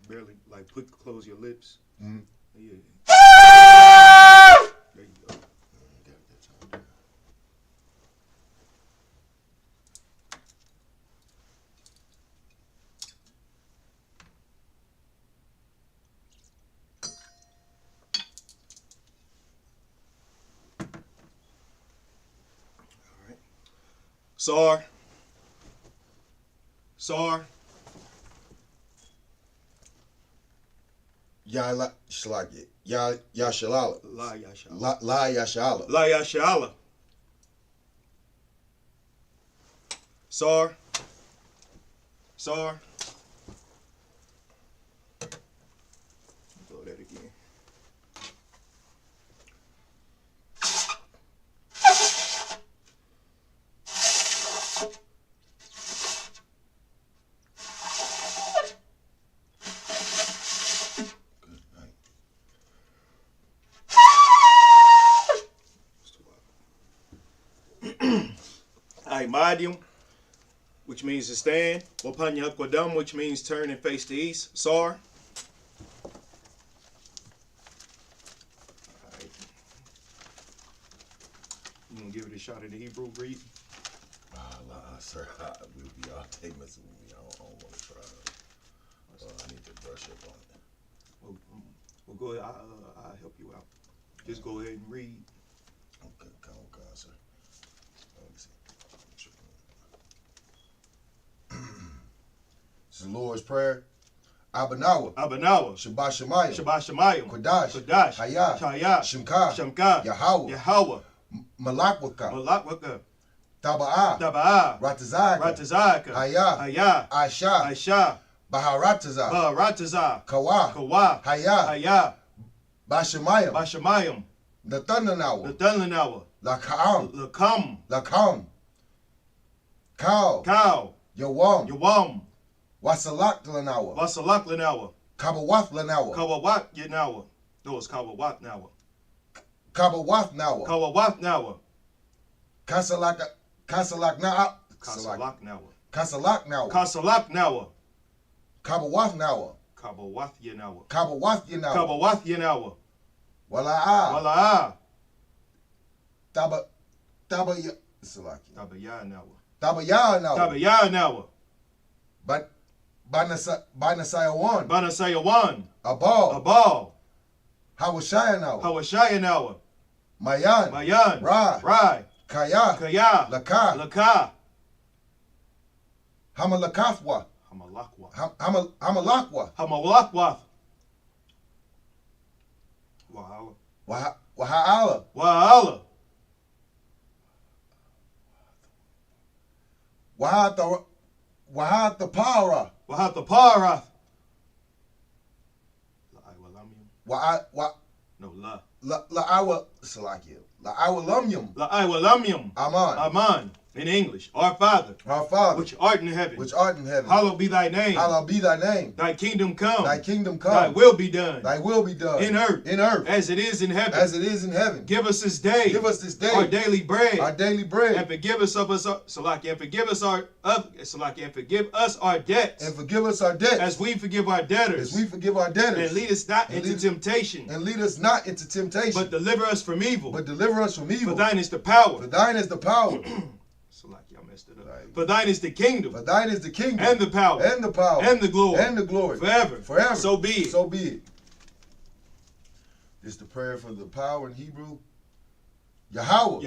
barely, like, close your lips. Mm-hmm. Yeah. There you go. Sar. Ya shalaki. Ya shalala. La Yashala. La yashala. La Yashala. Sar. Go that again. Medium, which means to stand. Wapanya Kwadam, which means turn and face the east. Sar. Alright. You gonna give it a shot at the Hebrew read? Sir, we'll be all take messing with me. I don't want to try. I need to brush up on it. Well, go ahead. I'll help you out. Just go ahead and read. Okay, come on, sir. Let me see. This is the Lord's Prayer. Abanawa. Shabbat Shemayim. Kodash. Hayah. Shemka. Yahweh. Malakwaka. Taba'ah. Ratazaka. Hayah. Aisha. Baharataza. Kawa. Hayah. Bashamayim. Nathanawa. Lakam. Cow. Yawam. Wasalak Lanawa. Kabawath Yanawa. No, it's Kabawath Nawa. Kasalak Nawa. Kabawath Yanawa. Wala'a. Tabaya Nawa. But Banasayawan. Abal. Hawashaya Nawa. Mayan. Rai. Kaya. Laka. Hamalakwa. Wa'ala. Wahat the Para. No, La. La'awa Lamyum. Aman. In English, our Father, which art in heaven, hallowed be thy name. Thy kingdom come. Thy will be done. In earth, as it is in heaven. Give us this day. Our daily bread. And forgive us our debts. As we forgive our debtors. And lead us not into temptation. But deliver us from evil. For thine is the power. I messed it up. Right. For thine is the kingdom. And the power. And the glory. Forever. So be it. This is the prayer for the power in Hebrew. Yahweh.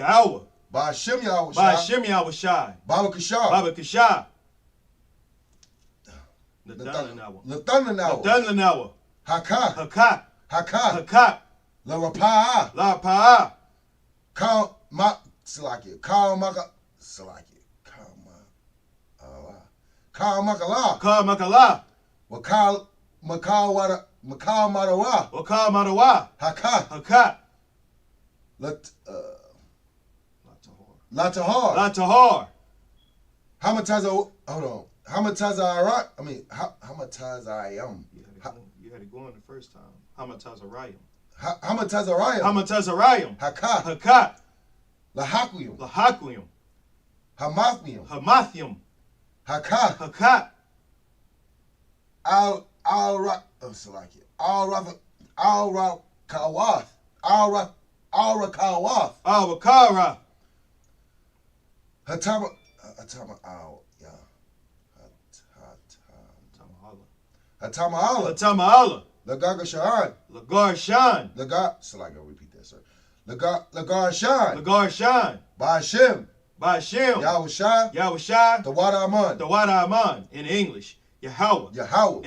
Ba'ashem Yahushai. Baba Kashah. Nathanawa. Haka. La Rapa'ah. Kal Makala. Makal Marawa. Haka. Latahar. Hamatazayam. You had to go in the first time. Hamatazarayam. Haka. Lahaquium. Hamathium. Haka. Al-Rakawath. Al-Rakawath. Al-Wakara. Hatama Allah. Lagar Shan. Lagar Shan. So I gotta repeat that, sir. Lagar Shan. Lagar Shan. Ba'Shem. Ba'Shem. Yahushua. Yahushua. Tawada Aman. Tawada Aman. In English. Yahweh.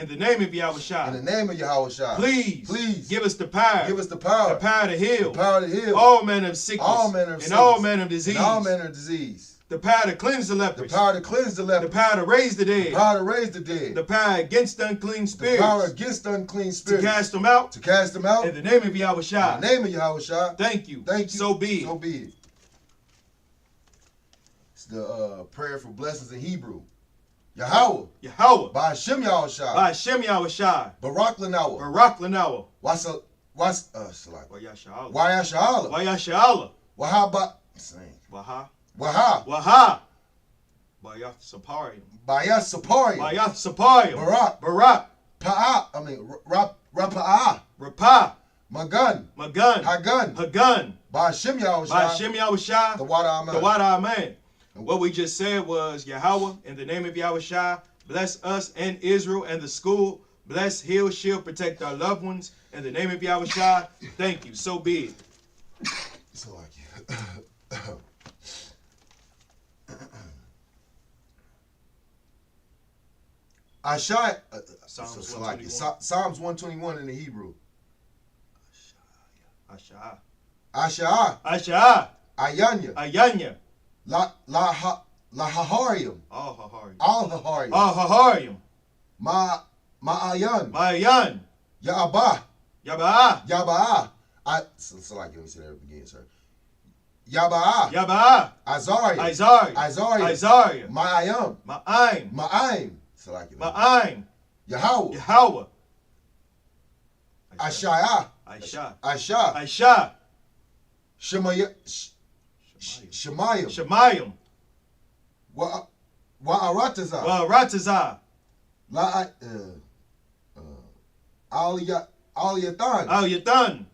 In the name of Yahushua. In the name of Yahushua. Please. Give us the power. Give us the power. The power to heal. The power to heal. All manner of sickness. All manner of sickness. And all manner of disease. And all manner of disease. The power to cleanse the lepers. The power to cleanse the lepers. The power to raise the dead. The power to raise the dead. The power against unclean spirits. The power against unclean spirits. To cast them out. To cast them out. In the name of Yahushua. In the name of Yahushua. Thank you. Thank you. So be it. So be it. It's the prayer for blessings in Hebrew. Yahweh. Ba'Shem Yahushua. Ba'Shem Yahushua. Barak Lanawa. Barak Lanawa. Wayasha'Allah. Wayasha'Allah. Wahaba. Waha. Bayath Saparium. Barak. Rapa'ah. Magun. Hagun. Ba'Shem Yahushua. The Wada Amen. What we just said was, Yahweh, in the name of Yahushua, bless us and Israel and the school. Bless, heal, shield, protect our loved ones. In the name of Yahushua, thank you. So be it. So like Psalms 121 in the Hebrew. Asha'ah. Ayanya. Lahaharium. Al-Haharium. Ma'ayan. Yaba'ah. So like, let me see that again, sir. Yaba'ah. Isaiah. Ma'aim. So like, Yahweh. Aisha. Shemayim. Wa'aratazah. Al-Yatan.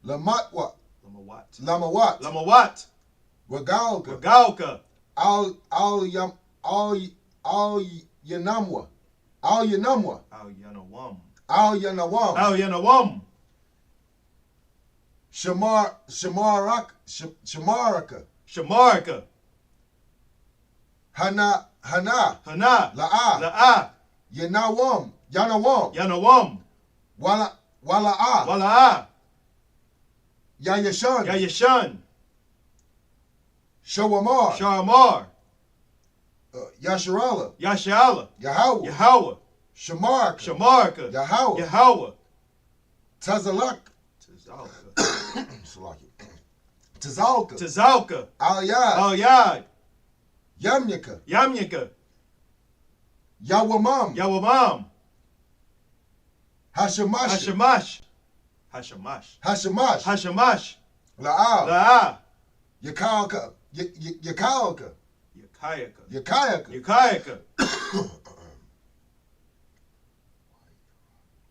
Lamawat. Wagalka. Al-Yanamwa. Shamaraka. Hana. La'a. Yanawam. Wala'a. Yayashan. Shawamar. Yasharala. Yahweh. Shamarka. Yahweh. Tazalka. Al-Yad. Yamyaka. Yawamam. Hashamash. La'a. Yakayaka.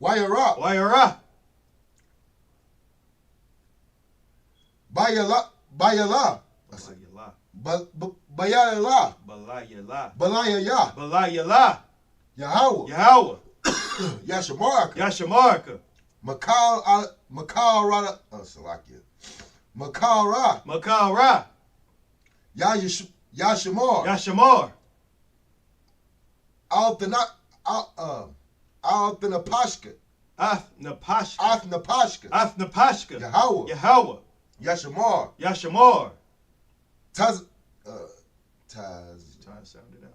Wayara. Bayala. Yahweh. Yashamarka. Makara. Yashamar. Althanapashka. Athnapashka. Yahweh. Yashamar. Taz. Sound it out.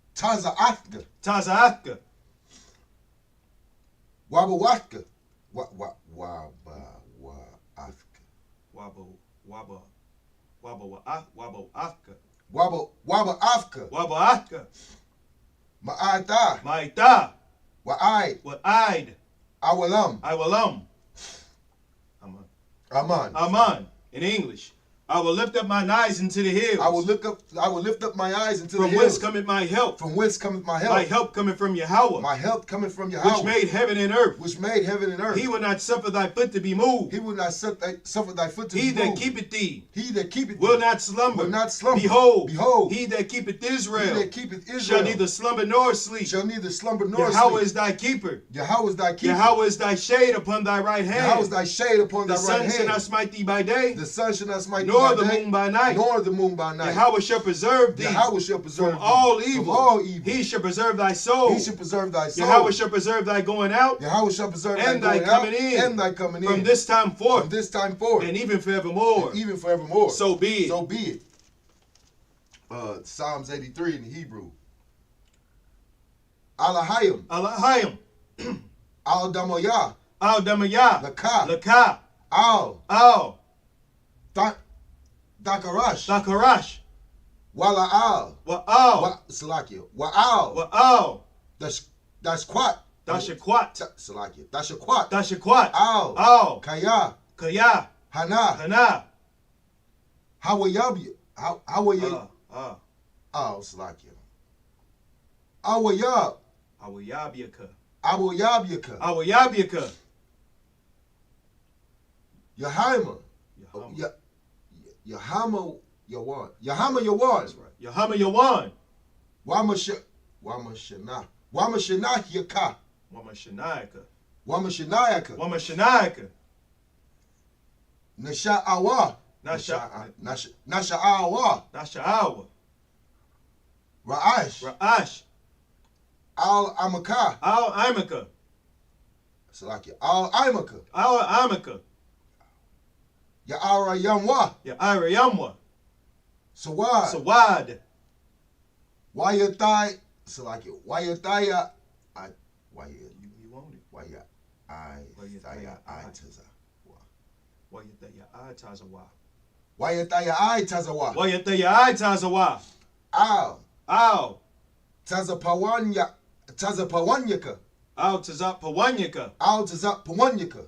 Taza'atka. Taza'atka. Wabawatka. Wabaafka. Ma'ita. Wa'aid. Awalam. Aman. In English. I will lift up mine eyes into the hills. I will lift up my eyes into the hills. From whence cometh my help? From whence cometh my help? My help cometh from Yahweh. My help cometh from Yahweh. Which made heaven and earth. Which made heaven and earth. He will not suffer thy foot to be moved. He will not suffer thy foot to be moved. He that keepeth thee. He that keepeth will not slumber. Will not slumber. Behold. He that keepeth Israel. He that keepeth Israel. Shall neither slumber nor sleep. Shall neither slumber nor sleep. Yahweh is thy keeper. Yahweh is thy keeper. Yahweh is thy shade upon thy right hand. Yahweh is thy shade upon thy right hand. The sun shall not smite thee by day. The sun shall not smite thee by day. Nor the moon by night. Nor the moon by night. Yahweh shall preserve thee. Yahweh shall preserve from all evil. From all evil. He shall preserve thy soul. He shall preserve thy soul. Yahweh shall preserve thy going out. Yahweh shall preserve and thy going coming out in. And thy coming in. From this time forth. From this time forth. And even forevermore. And even forevermore. So be it. So be it. Psalms 83 in Hebrew. Alahayim. Alahayim. Al-Damayah. Al-Damayah. Lakah. Lakah. Al. Dakarash. Dakarash. Wala'al. Wa'al. Salakia. Wa'al. Wa'al. Dasquat. Dashaquat. Salakia. Dashaquat. Dashaquat. Al. Kaya. Kaya. Hana. Hawayabi. Hawayab. Salakia. Awayab. Awayabiaka. Awayabiaka. Awayabiaka. Yahima. Yahama Yawan. Yahama Yawan. That's right. Yahama Yawan. Wamashanah Yaka. Wamashanayaka. Wamashanayaka. Wamashanayaka. Nasha'awa. Nasha'awa. Nasha'awa. Ra'ash. Al-Amaka. Al-Imaka. Salakia. Al-Imaka. Al-Imaka. Ya'ara Yamwa. Ya'ara Yamwa. Sawad. Wayatai. Salakia. Wayataya. You want it. Wayataya Taza. Wayataya Tazawa. Wayataya Tazawa. Wayataya Tazawa. Al. Tazapawanyaka. Al Tazapawanyaka. Al Tazapawanyaka.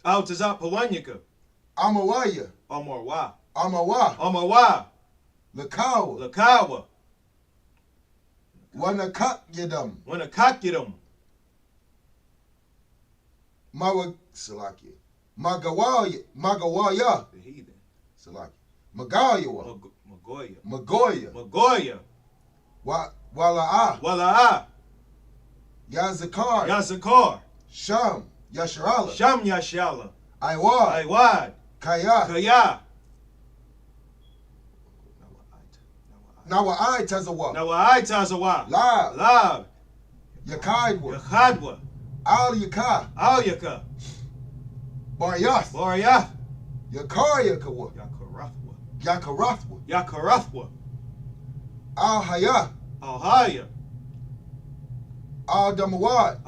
Al Tazapawanyaka. Amawaya. Amarwa. Amawa. Lakawa. Wanakakyadam. Salakia. Magawaya. The heathen. Salakia. Magayawa. Magoya. Wala'a. Yazakar. Sham. Yasharala. Iwad. Kaya. Nawa'ai Tazawa. Lab. Yakadwa. Al Yaka. Baryath. Yakaryawa. Yakarathwa. Al Haya. Al Damawad.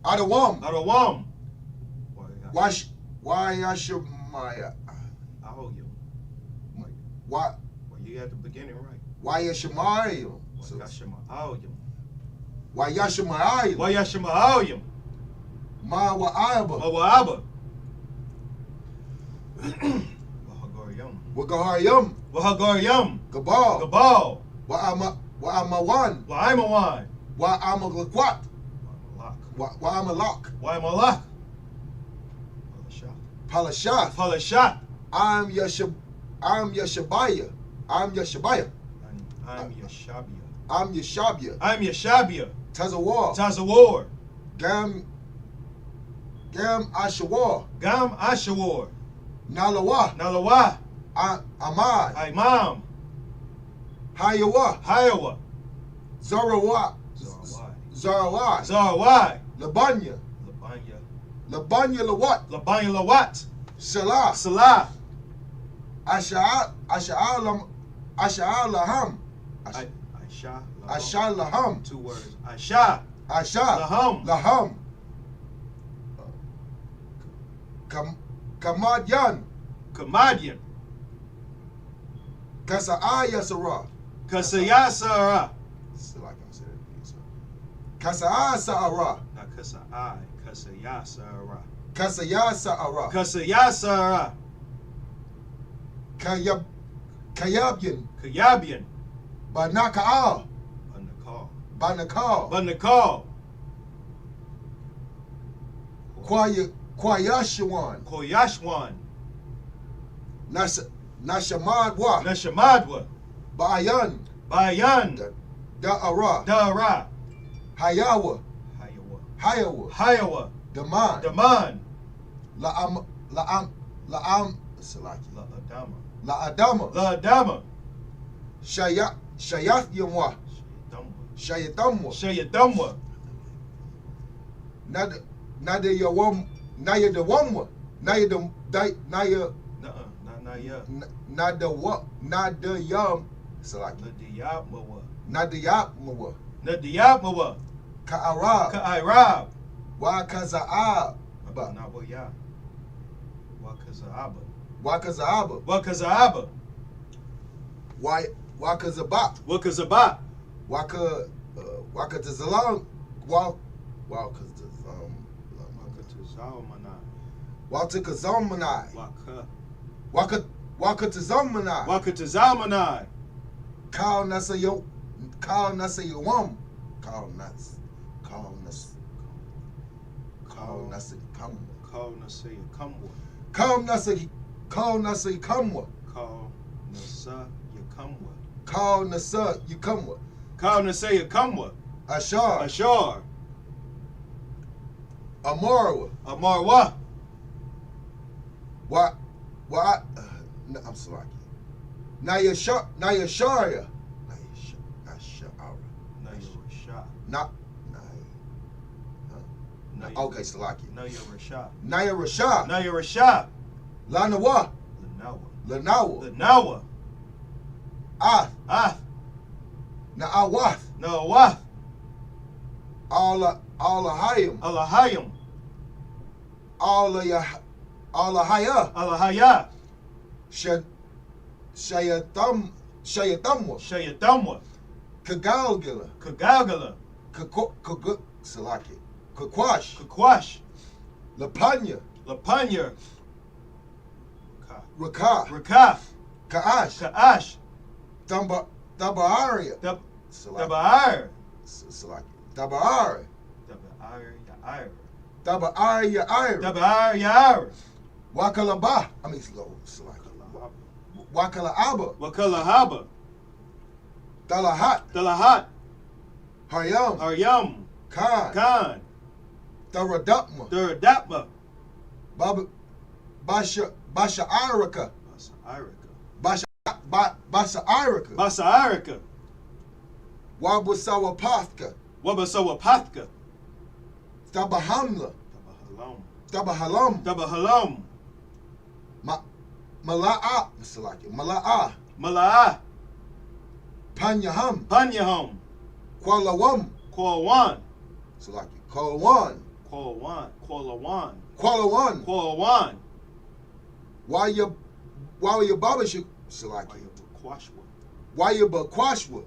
Adawam. Wayashamaya. Well, you got the beginning right. Wayashamayim. Wayashamayim. Mawa'aba. Wahagaryam. Gabal. Wa'amawan. Wa'amalakwat. Wa'amalak. Palashat. I'm Yashabaya. Tazawar. Gam Ashawar. Nalawa. Amad. Imam. Hayawa. Zarawai. Labanya Lawat. Salah. Asha'al Laham. Asha Laham. 2 words. Asha Laham. Kamadyan. Kasa'aya Sarah. Kasayasara. Kasa'asara. Not Kasa'ai. Kasayasara. Kasayasara. Kasayasara. Kayabyan. Kayabyan. Banaka'a. Banakal. Banakal. Kwayashwan. Koyashwan. Nashamadwa. Nashamadwa. Bayan. Bayan. Da'ara. Da'ara. Hayawa. Hayawa. Hayawa. Hayawa. Daman. Daman. La'am. Salaki. La'adama. La'adama. La'adama. Shayath yamwa. Shayatamwa. Shayatamwa. Nada yawam. Naya the wamwa. Naya the naya. Nada what? Nada yam. Salaki. Nada yapmawa. Nada yapmawa. Ka'arab. Ka'arab. Wakaza'ab. Naboya. Wakaza'aba. Wakaza'aba. Wakaza'aba. Wakazaba. Wakazaba. Wakatazalam. Wakatazamanai. Wakatazamanai. Wakatazamanai. Kal nasayawam. Kal nasa yakamwa. Ashar. Amarwa. I'm sorry. Nayashara. Okay, Salaki. Naya Rasha. Lanawa. Na'awath. Alahayim. Alahaya. Shayatamwa. Kagalgala. Salaki. Kakwash. Lapanya. Raka. Ka'ash. Daba'aria. Daba'ar. Salaki. Daba'ar. Daba'ar. Wakalaba. I mean, slow. Salaki. Wakalahaba. Dalahat. Haryam. Khan. Daradapma. Basha-Irika. Basa-Irika. Wabasawapathka. Tabahalam. Mala'a. Panyaham. Kualawan. Salaki. Kualawan. Why your babashik? Salaki. Wayabakwashwa.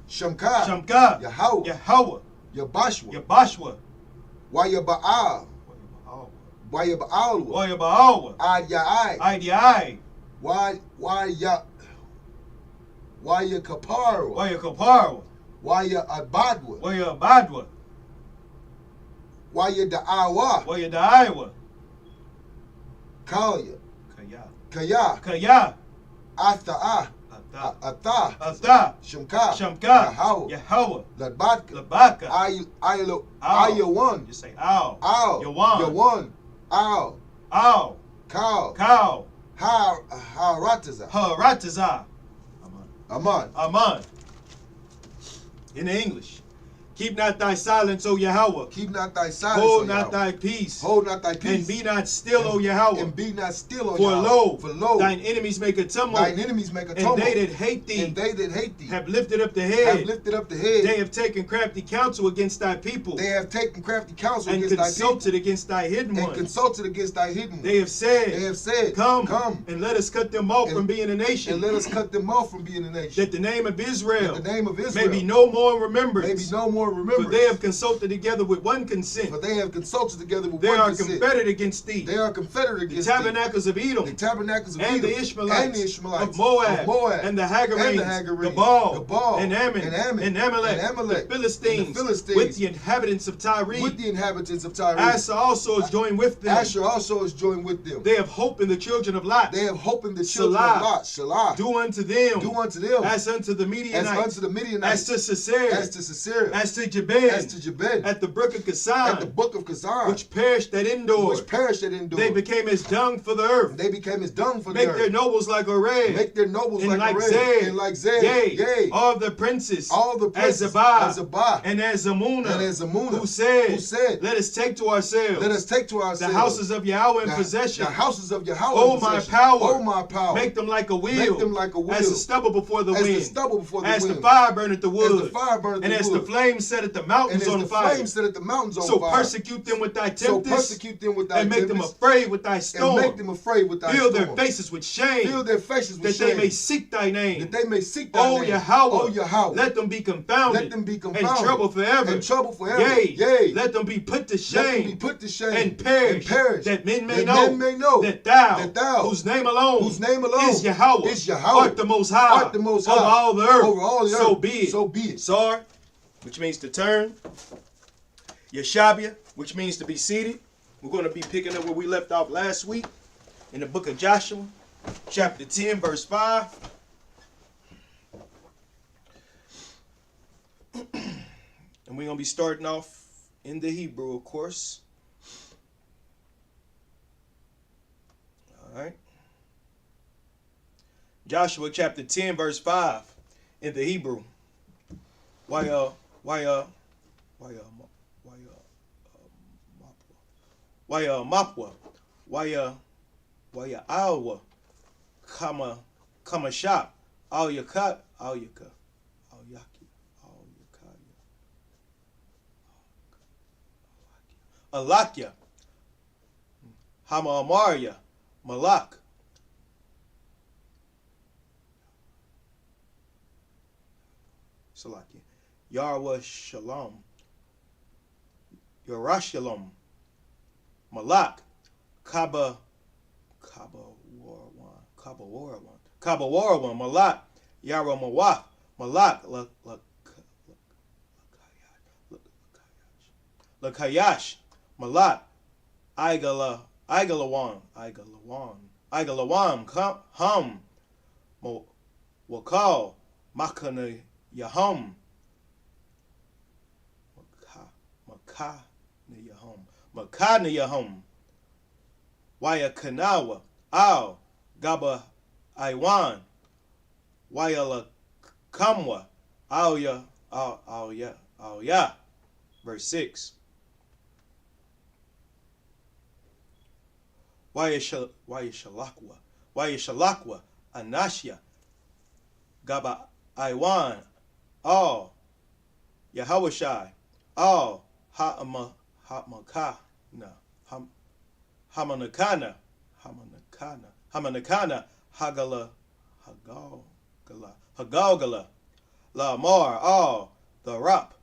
Shamka. Yahawah. Yabashwa. Wayaba'al. Adyai. Waya Kaparwa. Waya Abadwa. Waya Da'awa. Kaya. Atha. Shamka. Yahawah. Ladbaka. Ayawan. You say ow. Yawan. Ow. Cow. Harataza. Aman. In English. Keep not thy silence, O Yahweh. Hold not thy peace. And be not still, O Yahweh. For lo, thine enemies make a tumult. And they that hate thee have lifted up the head. They have taken crafty counsel against thy people. And consulted against thy hidden ones. They have said, Come, and let us cut them off from being a nation. That the name of Israel may be no more in remembrance. more remembrance. For they have consulted together with one consent. For they have consulted together with they one consent. They are confederate against thee. They are confederate against the tabernacles of Edom. The tabernacles of and Edom. The Ishmaelites. And the Ishmaelites. Of Moab. And the Hagarites. Gabal. And Ammon. And Amalek. The Philistines. With the inhabitants of Tyre. With the inhabitants of Tyre. Asher also is joined with them. Asher also is joined with them. They have hope in the children of Lot. They have hope in the children of Lot. Shalah. Do unto them. Do unto them. As unto the Midianites. As unto the Midianites. As to Sisera. As to Sisera. As to Jabin. As to Jabin. At the brook of Kazan. At the brook of Kazan. Which perished at Endor. Which perished at Endor. They became as dung for the earth. They became as dung for the earth. Make their nobles like Oreb. Make their nobles like Oreb. And like Zed. Yea. All the princes. As Zabah. And as Zamunah. Who said. Let us take to ourselves. Let us take to ourselves. The houses of Yahweh in possession. The houses of Yahweh. Oh my power. Oh my power. Make them like a wheel. Make them like a wheel. As the stubble before the wind. As the stubble before the wind. As the fire burneth the wood. As the fire burneth the wood. And as the flames set at the mountains on fire. And as the flames set at the mountains on fire. So persecute them with thy tempest. So persecute them with thy tempest. And make them afraid with thy storm. And make them afraid with thy storm. Fill their faces with shame. Fill their faces with shame. That they may seek thy name. That they may seek thy name. Yahweh. Oh Yahweh. Let them be confounded. Let them be confounded. And trouble forever. And trouble forever. Yea. Let them be put to shame. Let them be put to shame. And perish. That men may know. That thou. Whose name alone. Is Yahweh. Art the most high. Over all the earth. Over all the earth. So be it. So be it. Sar, which means to turn. Yeshabia, which means to be seated. We're going to be picking up where we left off last week in the book of Joshua, chapter 10, verse 5. And we're going to be starting off in the Hebrew, of course. All right. Joshua chapter 10, verse 5 in the Hebrew. Why alwa kama shop al yaka Alakya Hama Amaria Malak Salakia Yarwa Shalom Yerushalom Malak Kaba Warawan Malak Yara Mawaf Malak Lakayash Malak Igalawan Hum Wakal Makana Yahum Makana Yahum Waya Kanawa Al Gaba Iwan Wayala Kamwa Al Ya verse 6. Wayashalakwa Anashya Gaba Iwan Al Yahawashai Al Hamanakana Hagalgala La Mar Al the Rap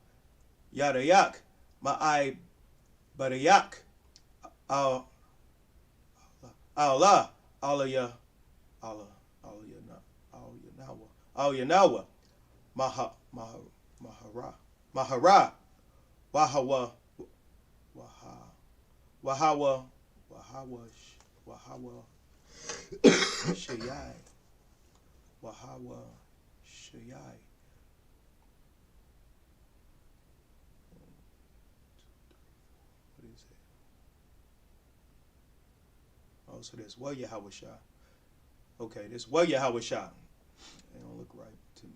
Yadayak Ma'ai Badayak Al Allah Alaya Yanawa Mahara Wahawa Shayai What is it? Oh, so there's Well Yahweh Shah. Okay, this Well Yahweh Shah. They don't look right to me.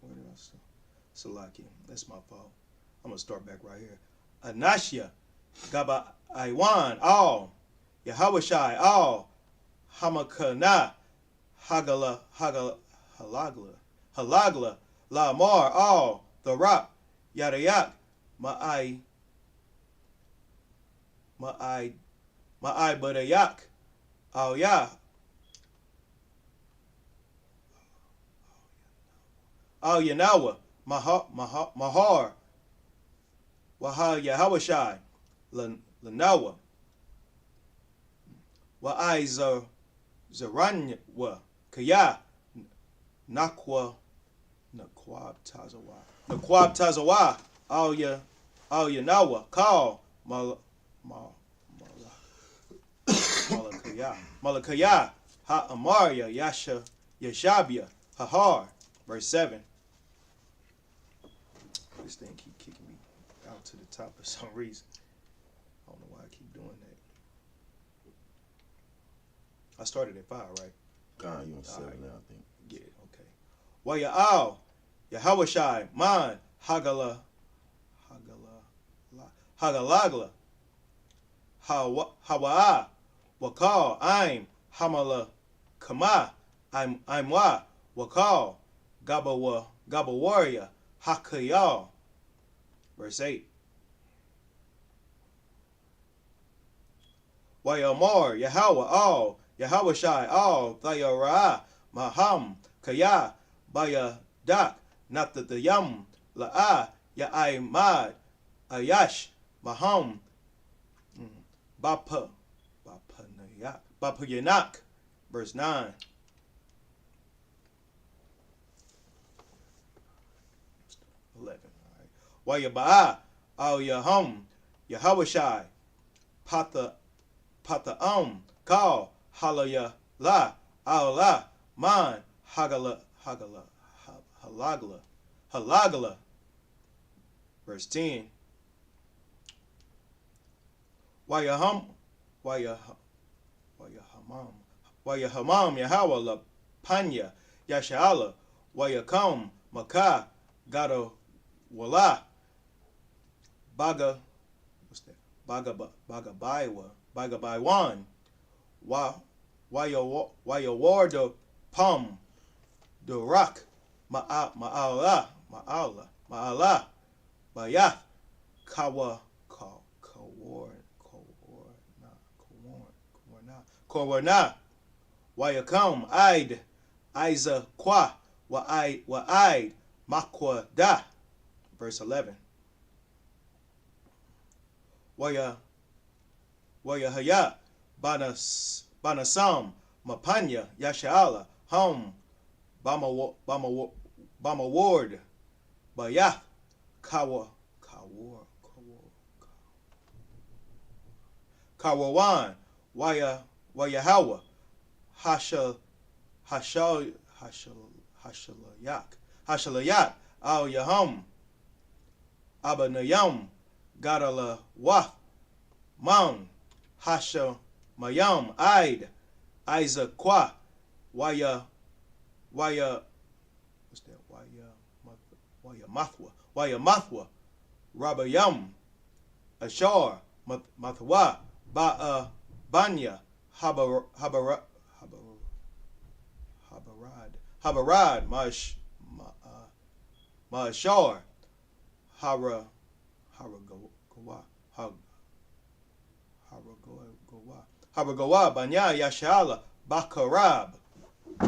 Where did I start? Salaki. That's my fault. I'm going to start back right here. Anashya. Gaba Iwan. All. Yahweh Shai. All. Hamakana. Halagla. Lamar. All. The Rock. Yadayak. Ma'ai Ma'ai Badayak, Al Ya, Al Yanawa, Mahar, Wahal Yahawashai, Lanawa, Wa'ai Zaranwa, Kaya, Nakwab Tazawa, Al Yanawa, Kal, Malakaya, Ha Amaria, Yashabia, Hahar. Verse 7. This thing keep kicking me out to the top for some reason. I don't know why I keep doing that. I started at 5, right? God, you on 7 now, I think. Yeah, okay. Waya'al, Yahawashai, Man, Hagalagla, Hawa'a, Wakal, Aim, Hamala, Kama, Aimwa, Wakal, Gaba warrior, Hakayal. Verse 8. Wayamar, Yahweh, all, Yahawashai, all, Thayara, Maham, Kaya, Baya Dak, Nata the Yam, La'a, Ya'ai Mad, Ayash, Maham, Bapa Yanak. Verse 9. Wayaba'a, Al Yahum, Yahawashai, Pata Kal, Halaya La, Al La, Man, Halagla. Verse 10. Wayahamam, Yahweh La Panya, Yashala, Wayakam, Makah, Gado Wala, Baga, what's that? Bagabaiwan, Wayawardo Pum, the Rock, Ma'ala, Bayath, Kawarna, Wayakam, Id, Isa Kwa, Wa'id, Makwa Da. Verse 11. Wayahaya, Banasam, Mapanya, Yashala, Hum, Bama Ward, Bayath, Kawawan, Wayahawa, Hashalayak, Al Yahum, Abanayam, Gadala Wath, Mam, Hasha Mayam, Id, Isa Kwa, Waya, what's that? Waya Mathwa, Rabayam, Ashar, Mathwa, Banya, Habarad, Ma'ashar, Haragowa, Banya, Yashala, Bakarab. You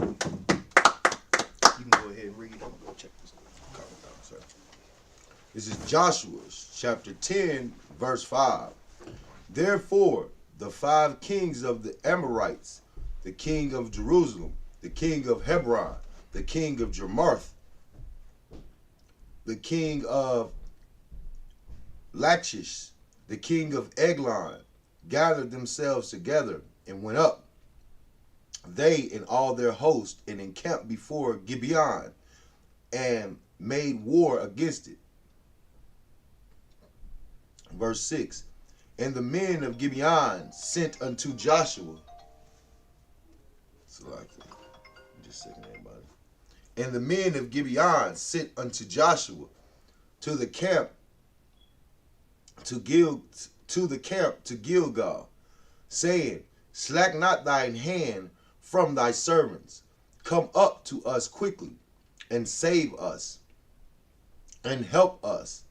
can go ahead and read. I'm going to go check this out. This is Joshua chapter 10, verse 5. Therefore, the 5 kings of the Amorites, the king of Jerusalem, the king of Hebron, the king of Jarmuth, the king of Lachish, the king of Eglon, gathered themselves together and went up, they and all their host, and encamped before Gibeon, and made war against it. Verse 6. And the men of Gibeon sent unto Joshua. Just a second, everybody. And the men of Gibeon sent unto Joshua to the camp to Gilgal, saying, Slack not thine hand from thy servants. Come up to us quickly, and save us, and help us.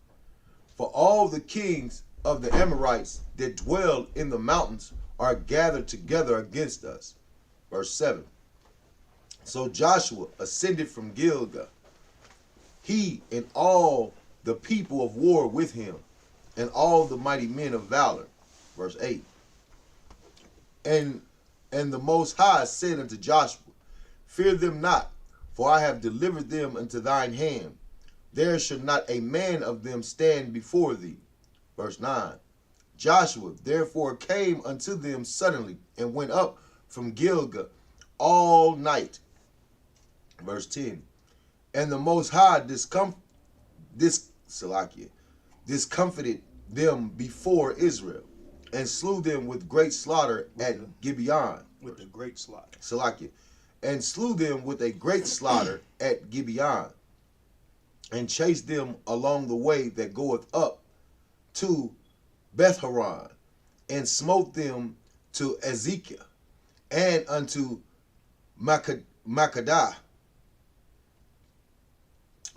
For all the kings of the Amorites that dwell in the mountains are gathered together against us. Verse 7. So Joshua ascended from Gilgal, he and all the people of war with him, and all the mighty men of valor. Verse 8. And the Most High said unto Joshua, fear them not, for I have delivered them into thine hand. There should not a man of them stand before thee. Verse 9. Joshua therefore came unto them suddenly, and went up from Gilgal all night. Verse 10. And the Most High discomfited them before Israel, and slew them with great slaughter at Gibeon. With a great slaughter. Salakia. And slew them with a great slaughter at Gibeon, and chased them along the way that goeth up to Beth-horon, and smote them to Isupk, and unto Makkedah.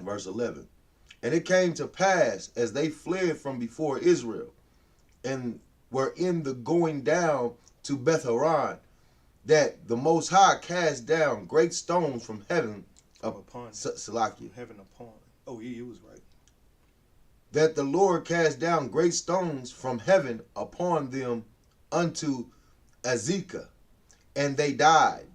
Verse 11. And it came to pass, as they fled from before Israel, and were in the going down to Beth-horon, that the Most High cast down great stones from heaven upon Salakia. Heaven upon. Oh, yeah, you was right. That the Lord cast down great stones from heaven upon them unto Isupk, and they died.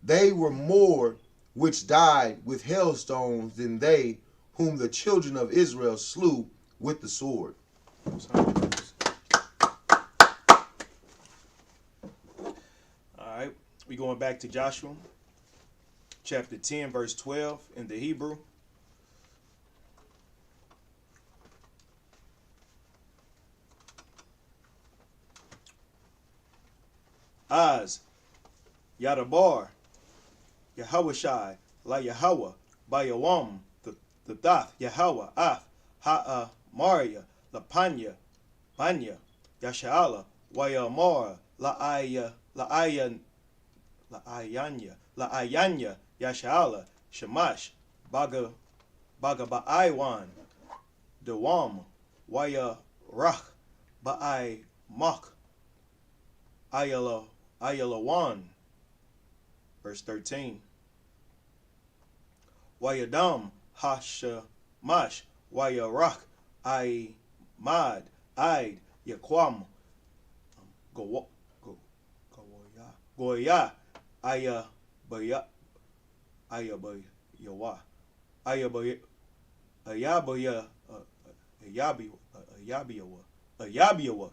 They were more which died with hailstones than they whom the children of Israel slew with the sword. All right, we going back to Joshua, chapter 10, verse 12 in the Hebrew. Az, Yadabar, Yahawashai, La Yahweh, Bayawam, the Dath, Yahweh, Af, Ha'a, Maria, La Panya, Banya, Yasha'ala, Wayamara, La Ayanya, Yasha'ala, Shamash, Baga Ba'aiwan, Dawam, Waya Rach, Ba'ai Mach, Ayalawan. Verse 13. Wayadam Hashamash Wayarach Mad Aid Yaquam Goya Ayabayawa Ayabiyawa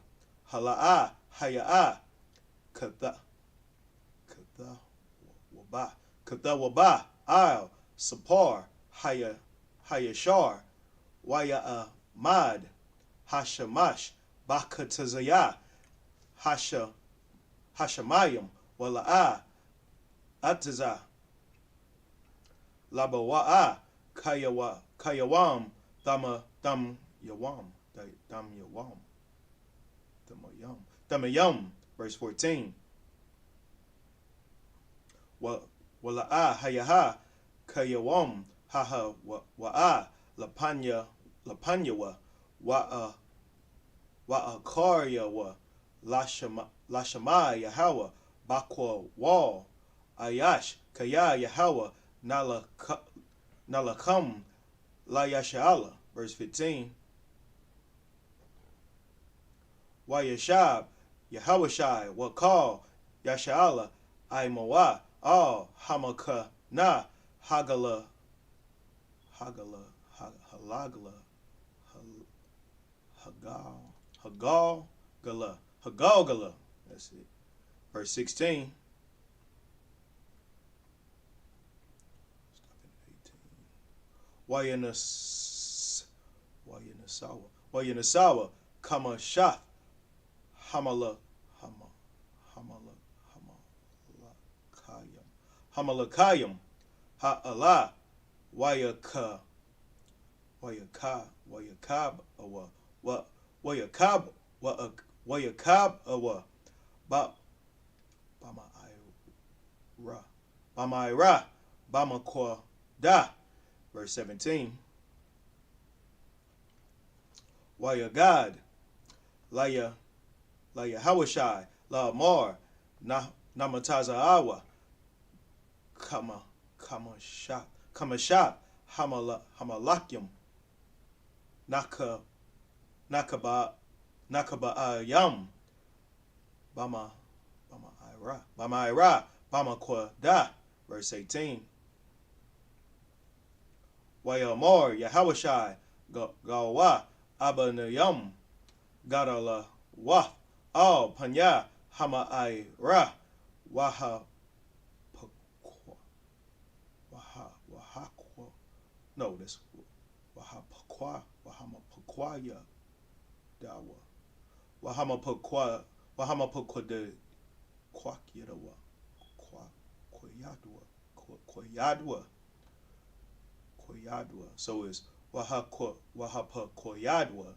Hala'a Haya'a Katha Al Sapar Hayashar Waya Mad Hashamash Bakatazaya Hashamayim Wala'a Ataza Labawa'a Kayawam Dam Yawam. Verse 14. Wala'a hayaha kayawam haha wa'a lapanyawa wa'akarya wa lashama yahawa bakwa wal ayash kaya yahawa nalakam la yasha'ala. Verse 15. Wayashab Yahawashai Wakal Yasha'ala Aimawa Al Hamaka Na Hagalagala Hagalgala. That's it. Verse 16. Wayanasawa Kama Shath Hamalakayam Ha'ala Wayakab Awa Bamaira Bamakwa Da. Verse 17. Wayagad Laya Hawashai la mar namataza awa kama shat hamalakyum nakaba ayam bama ira bama kwada. Verse 18. Wayamor Yahawashai Gawa Abanayam Gadala Wa Al Panya Hama Ira Waha no, this Wahama Pakwaya Dawa Wahama Pakwa de Kwakyadawa Koyadwa. So it's Wahapa Koyadwa.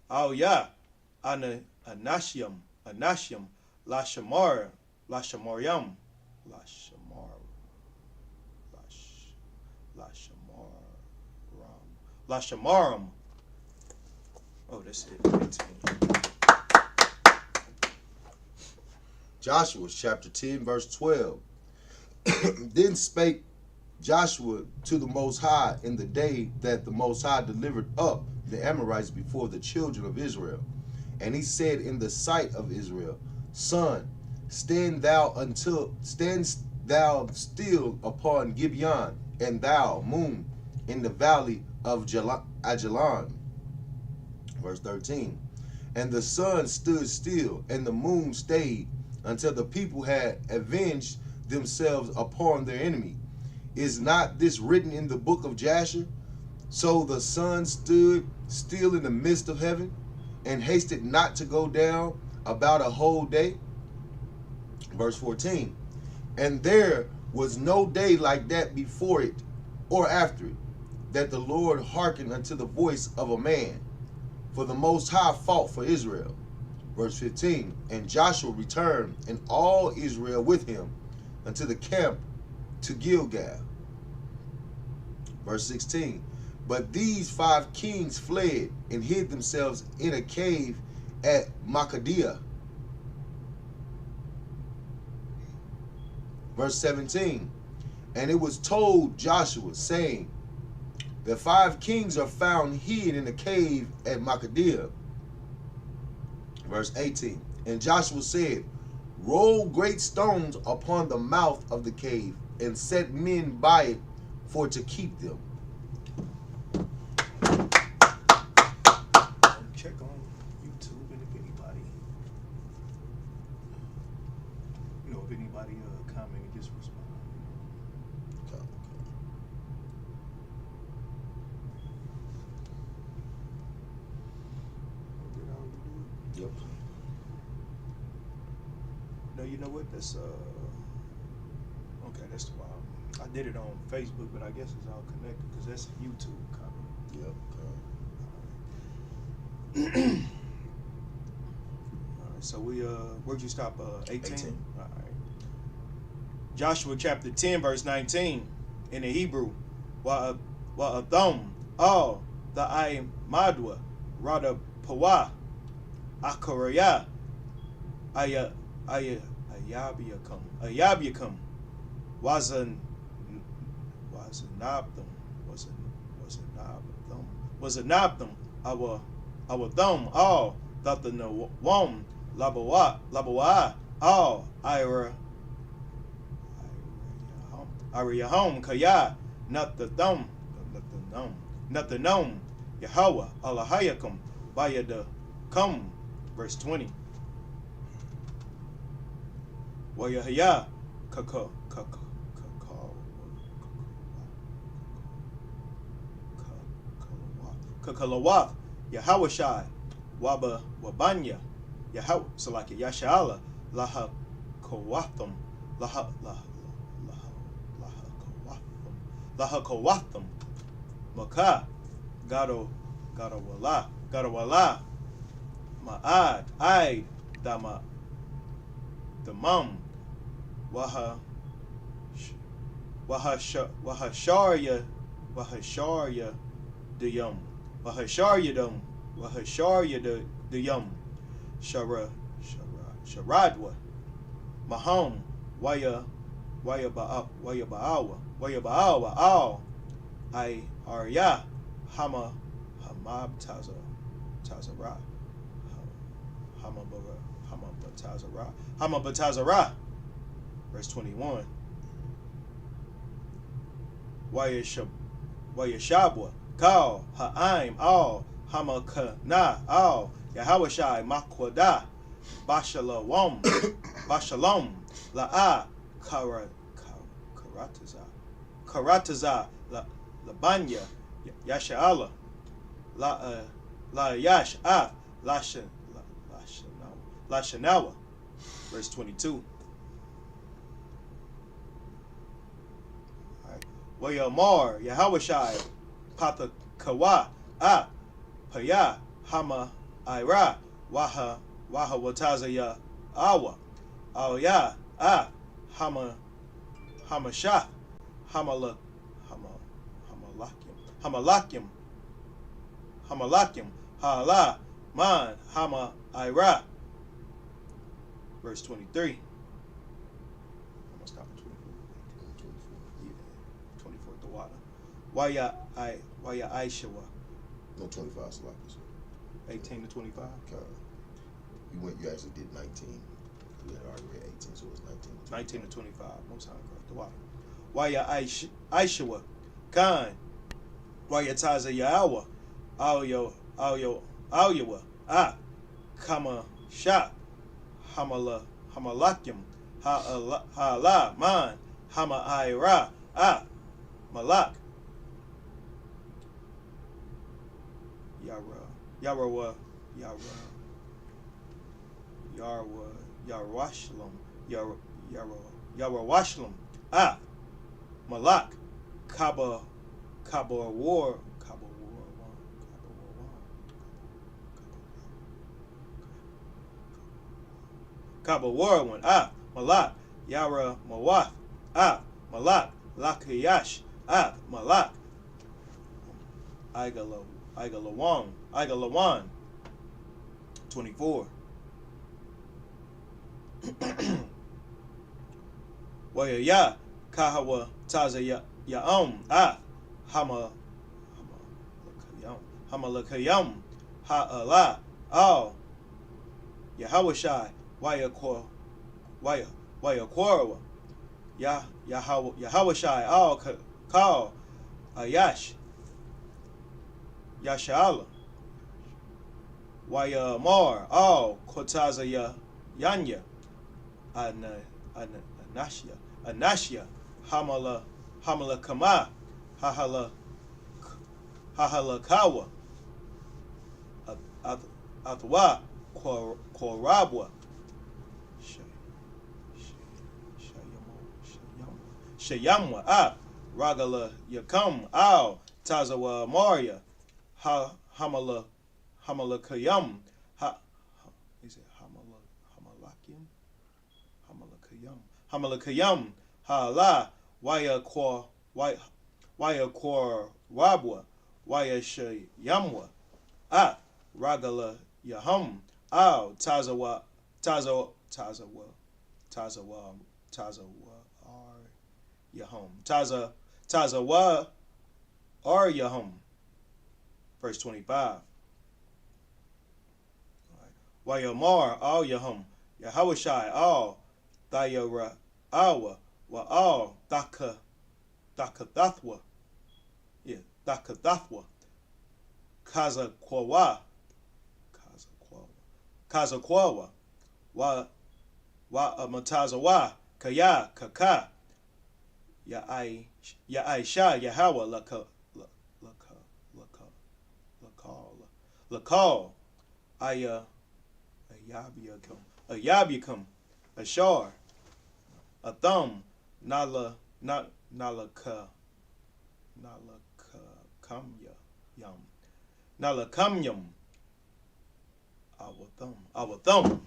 Oh yeah, Anashiam, Lashamaryam, Lashamaram. Oh, that's it. 18. Joshua chapter 10, verse 12. Then spake Joshua to the Most High in the day that the Most High delivered up the Amorites before the children of Israel. And he said in the sight of Israel, Sun, stand thou still upon Gibeon, and thou, moon, in the valley of Ajalon. Verse 13. And the sun stood still, and the moon stayed, until the people had avenged themselves upon their enemy. Is not this written in the book of Jasher? So the sun stood still in the midst of heaven, and hasted not to go down about a whole day. Verse 14. And there was no day like that before it or after it, that the Lord hearkened unto the voice of a man. For the Most High fought for Israel. Verse 15. And Joshua returned, and all Israel with him, unto the camp to Gilgal. Verse 16. But these 5 kings fled and hid themselves in a cave at Makkedah. Verse 17. And it was told Joshua, saying, the 5 kings are found hid in a cave at Makkedah. Verse 18. And Joshua said, roll great stones upon the mouth of the cave, and set men by it for to keep them. Check on YouTube, and if anybody, if anybody comment, just respond. Yep. No, you know what? That's okay. That's wild. I did it on Facebook, but I guess it's all connected because that's a YouTube comment. Yep. All right. So we where'd you stop? 18? 18. All right. Joshua chapter 10, verse 19 in the Hebrew. Wa'adam all the I madwa rada pawa akaraya ayabiakum wasn't nabdum our thumb all that the no one labawa all ira home kaya not the thumb not the gnome Yahweh Allahayakum bayada come. Verse 20. Wayahaya kakalawath Yahawashai waba wabanya Yahweh Salaki Yashala laha kawatham laha kawatham Maka Gado wala Ma'ad Aid Dama Damam Wahasharya Diyum Wahasharya Dum Wahasharya Diyum Sharadwa, Mahom, Waya Baawa, Al, I Arya, Hama, Hamab Tazara, Hama Batazara, verse 21. Waya Shabwa, Kal, Ha'aim, Al, Hama Kana, Al, Yahawashai, Makwada, Bashalom, La'a, Karataza, Labanya, Yasha'ala, La Yash, Lashanawa, verse 22. Wayamar, Yahawashai, Patakawa, Paya, Hama, Ira, Waha Wataza Ya Awa, Awya, Hamashah, Hamalakim, Hala, Man, Hama, Ira, verse 23. I'm gonna stop at 24 at the water. Waya Aishawa. No 25 sloppers. 18 to 25. You actually did 19. We had already read 18, so it was 19 to 25. Most time across the water. Waya Aishawa. Khan. Waya Taza Yaawa. Alyawa. Kama Shah. Hamalakim. Hala. Man. Hama Ira. Malak. Yarawashlam, Malak, Kaba War, one, Malak, Yara Mawath, Malak, Lakayash, Malak, Igalawan, 24. Waya Kahawa Taza Yaum, Hamalakayam, Ha'ala, Al, Yahawashai, Waya Korwa, Yahawashai, Al, Kal, Ayash, Yashala, Waya Mar, Al, Kotaza Yanya, Anashia, Hamala Kama, Hahalakawa, Atwa, Korabwa, Shayamwa, Ragala Yakam, Al, Tazawa Maria, Hamalakayam, is it Hamalakayam, Hala, Waya Rabwa, Waya Shayamwa, Ragala Yaham, Al, Tazawa Yahum, Tazawa Ar Yahum, verse 25. Wayamar Al Yahum, Yahawashai Al, Thayara Awa, Wa Al, Thakathwa, Kaza Kwawa, Wa Matazawa, Kaya, Kaka, Ya Aisha, Yahawa, Lakal, Ayabikum, Ashar, Atham, Nalakamyam, our thumb.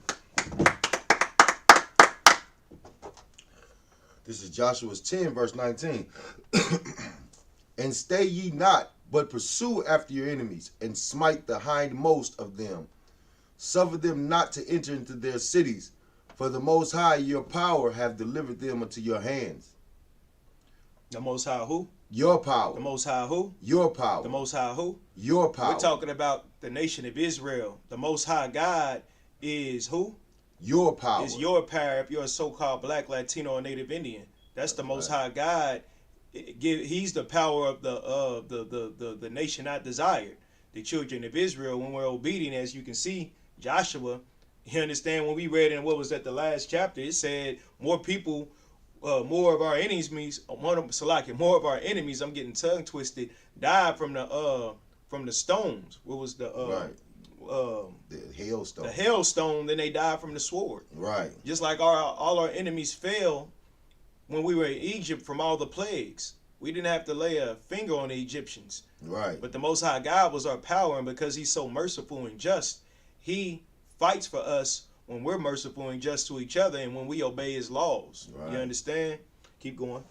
This is Joshua 10, verse 19. And stay ye not, but pursue after your enemies, and smite the hindmost of them, Suffer them not to enter into their cities, for the Most High your power have delivered them into your hands. The Most High who? Your power. The Most High who? Your power. The Most High who? Your power. We're talking about the nation of Israel. The Most High God is who? Your power. Is your power if you're a so-called black, Latino, or Native Indian. That's the Most High God. He's the power of the nation not desired. The children of Israel, when we're obedient, as you can see, Joshua, you understand when we read in what was that the last chapter, it said more people, more of our enemies, more of our enemies, I'm getting tongue twisted, died from the stones. What was the hailstone? The hailstone, then they died from the sword. Right. Just like all our enemies fell when we were in Egypt from all the plagues. We didn't have to lay a finger on the Egyptians. Right. But the Most High God was our power, and because he's so merciful and just, he fights for us when we're merciful and just to each other and when we obey his laws. Right. You understand? Keep going.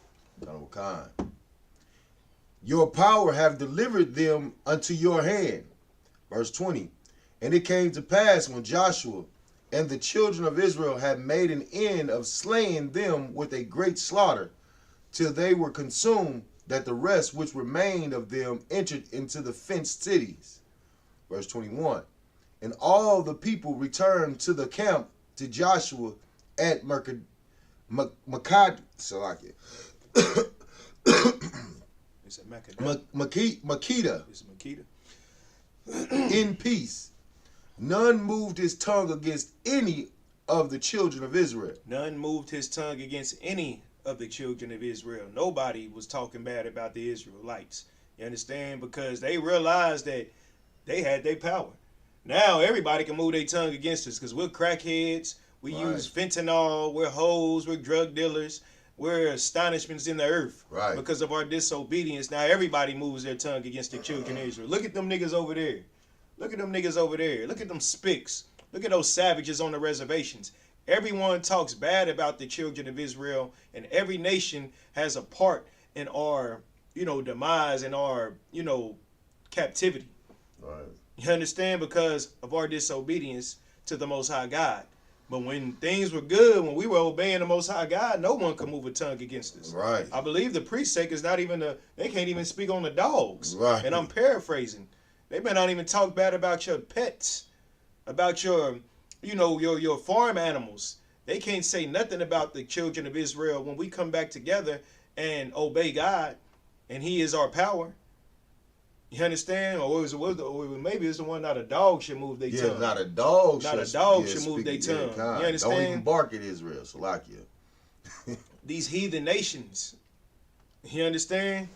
Your power have delivered them unto your hand. Verse 20. And it came to pass when Joshua and the children of Israel had made an end of slaying them with a great slaughter, till they were consumed, that the rest which remained of them entered into the fenced cities. Verse 21. And all the people returned to the camp to Joshua at Makeda. In peace. None moved his tongue against any of the children of Israel. None moved his tongue against any of the children of Israel. Nobody was talking bad about the Israelites. You understand? Because they realized that they had their power. Now everybody can move their tongue against us because we're crackheads. We use fentanyl. We're hoes. We're drug dealers. We're astonishments in the earth. Right. Because of our disobedience. Now everybody moves their tongue against the children of Israel. Look at them niggas over there. Look at them niggas over there. Look at them spicks. Look at those savages on the reservations. Everyone talks bad about the children of Israel, and every nation has a part in our, demise and our, captivity. Right. You understand? Because of our disobedience to the Most High God. But when things were good, when we were obeying the Most High God, no one could move a tongue against us. Right. I believe the priest is not even they can't even speak on the dogs. Right. And I'm paraphrasing. They may not even talk bad about your pets, about your farm animals. They can't say nothing about the children of Israel when we come back together and obey God, and he is our power. You understand? Or maybe it's the one not a dog should move their tongue. Not a dog should move their tongue. You understand? Don't even bark at Israel, Salakia. These heathen nations. You understand?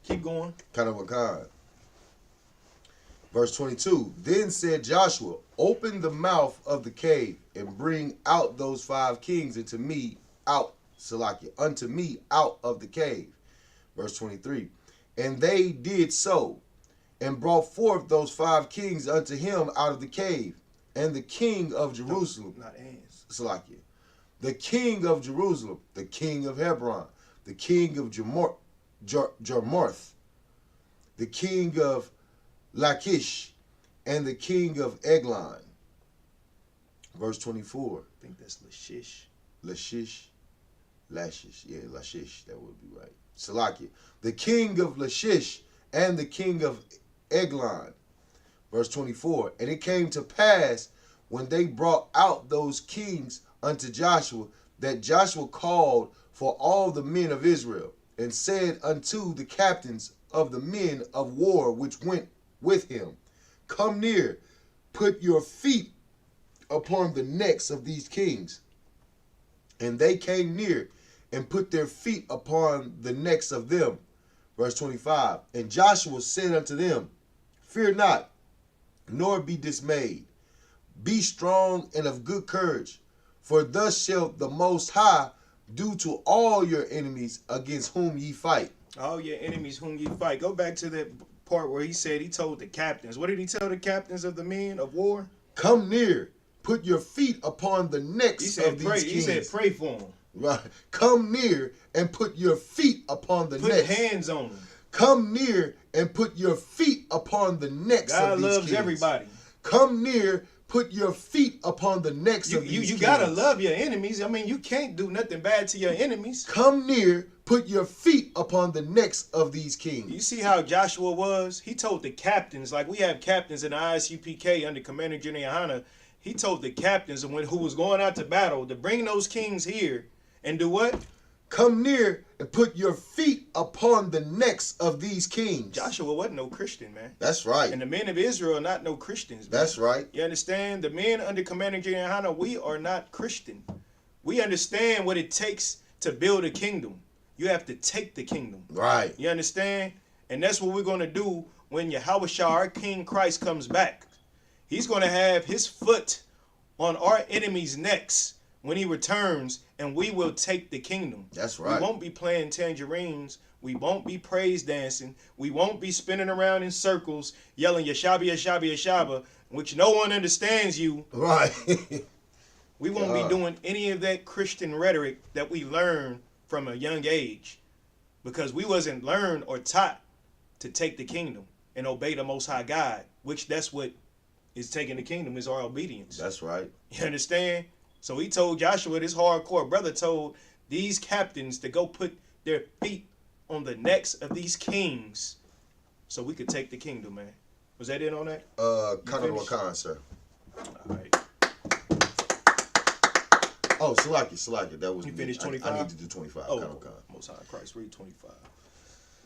Keep going. Kind of a kind. Verse 22, then said Joshua, open the mouth of the cave and bring out those 5 kings unto me out of the cave. Verse 23, and they did so, and brought forth those 5 kings unto him out of the cave, and the king of Jerusalem, the king of Jerusalem, the king of Hebron, the king of Jarmuth, the king of Lachish, and the king of Eglon. Verse 24. I think that's Lachish. Lashish. Yeah, Lachish. That would be right. Salakia. The king of Lachish and the king of Eglon. Verse 24. And it came to pass when they brought out those kings unto Joshua, that Joshua called for all the men of Israel, and said unto the captains of the men of war which went with him, come near, put your feet upon the necks of these kings. And they came near and put their feet upon the necks of them. Verse 25, and Joshua said unto them, fear not, nor be dismayed. Be strong and of good courage, for thus shall the Most High do to all your enemies against whom ye fight. All your enemies whom ye fight. Go back to that part where he said he told the captains. What did he tell the captains of the men of war? Come near, put your feet upon the necks of these kings. He said pray for them. Right. Come near and put your feet upon the necks. Put hands on them. Come near and put your feet upon the necks of these kings. God loves everybody. Come near, put your feet upon the necks of these kings. You gotta love your enemies. I mean, you can't do nothing bad to your enemies. Come near, put your feet upon the necks of these kings. You see how Joshua was? He told the captains, like we have captains in the Isupk under Commander General Hana. He told the captains who was going out to battle to bring those kings here and do what? Come near and put your feet upon the necks of these kings. Joshua wasn't no Christian, man. That's right. And the men of Israel are not no Christians, man. That's right. You understand? The men under Commander General Hana, we are not Christian. We understand what it takes to build a kingdom. You have to take the kingdom. Right. You understand? And that's what we're going to do when Yahweh Shah, our King Christ, comes back. He's going to have his foot on our enemies' necks when he returns, and we will take the kingdom. That's right. We won't be playing tangerines. We won't be praise dancing. We won't be spinning around in circles yelling Yashaba, Yashaba, Yashaba, which no one understands you. Right. We won't be doing any of that Christian rhetoric that we learned from a young age, because we wasn't learned or taught to take the kingdom and obey the Most High God, which that's what is taking the kingdom, is our obedience. That's right. You understand? So he told Joshua, this hardcore brother told these captains to go put their feet on the necks of these kings so we could take the kingdom, man. Was that it on that? Kind of a sir. All right. Oh, Salaki, that was You me. finished 25? I need to do 25. Oh, Most High Christ, read 25.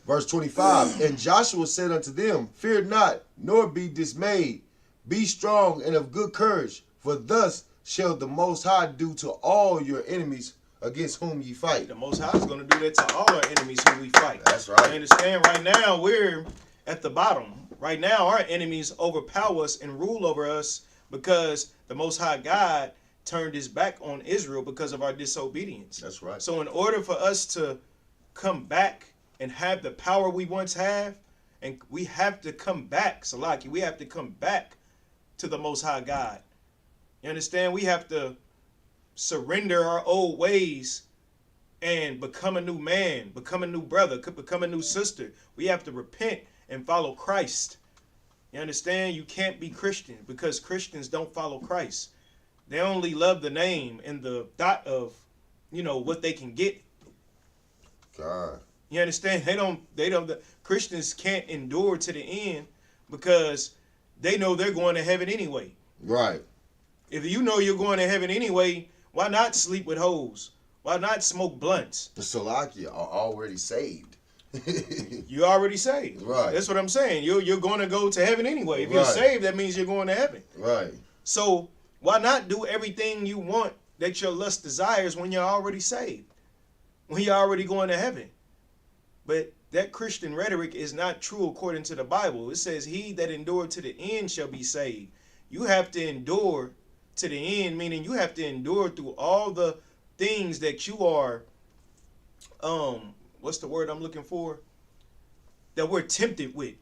Verse 25, and Joshua said unto them, fear not, nor be dismayed. Be strong and of good courage, for thus shall the Most High do to all your enemies against whom ye fight. The Most High is going to do that to all our enemies who we fight. That's right. You understand? Right now, we're at the bottom. Right now, our enemies overpower us and rule over us because the Most High God turned his back on Israel because of our disobedience. That's right. So in order for us to come back and have the power we once have, and we have to come back, Salaki, we have to come back to the Most High God. You understand? We have to surrender our old ways and become a new man, become a new brother, become a new sister. We have to repent and follow Christ. You understand? You can't be Christian because Christians don't follow Christ. They only love the name and the thought of, what they can get. God. You understand? Christians can't endure to the end because they know they're going to heaven anyway. Right. If you know you're going to heaven anyway, why not sleep with hoes? Why not smoke blunts? The Salaki are already saved. You're already saved. Right. That's what I'm saying. You're going to go to heaven anyway. If you're saved, that means you're going to heaven. Right. So why not do everything you want that your lust desires when you're already saved? When you're already going to heaven? But that Christian rhetoric is not true according to the Bible. It says, he that endured to the end shall be saved. You have to endure to the end, meaning you have to endure through all the things that you are, what's the word I'm looking for? That we're tempted with.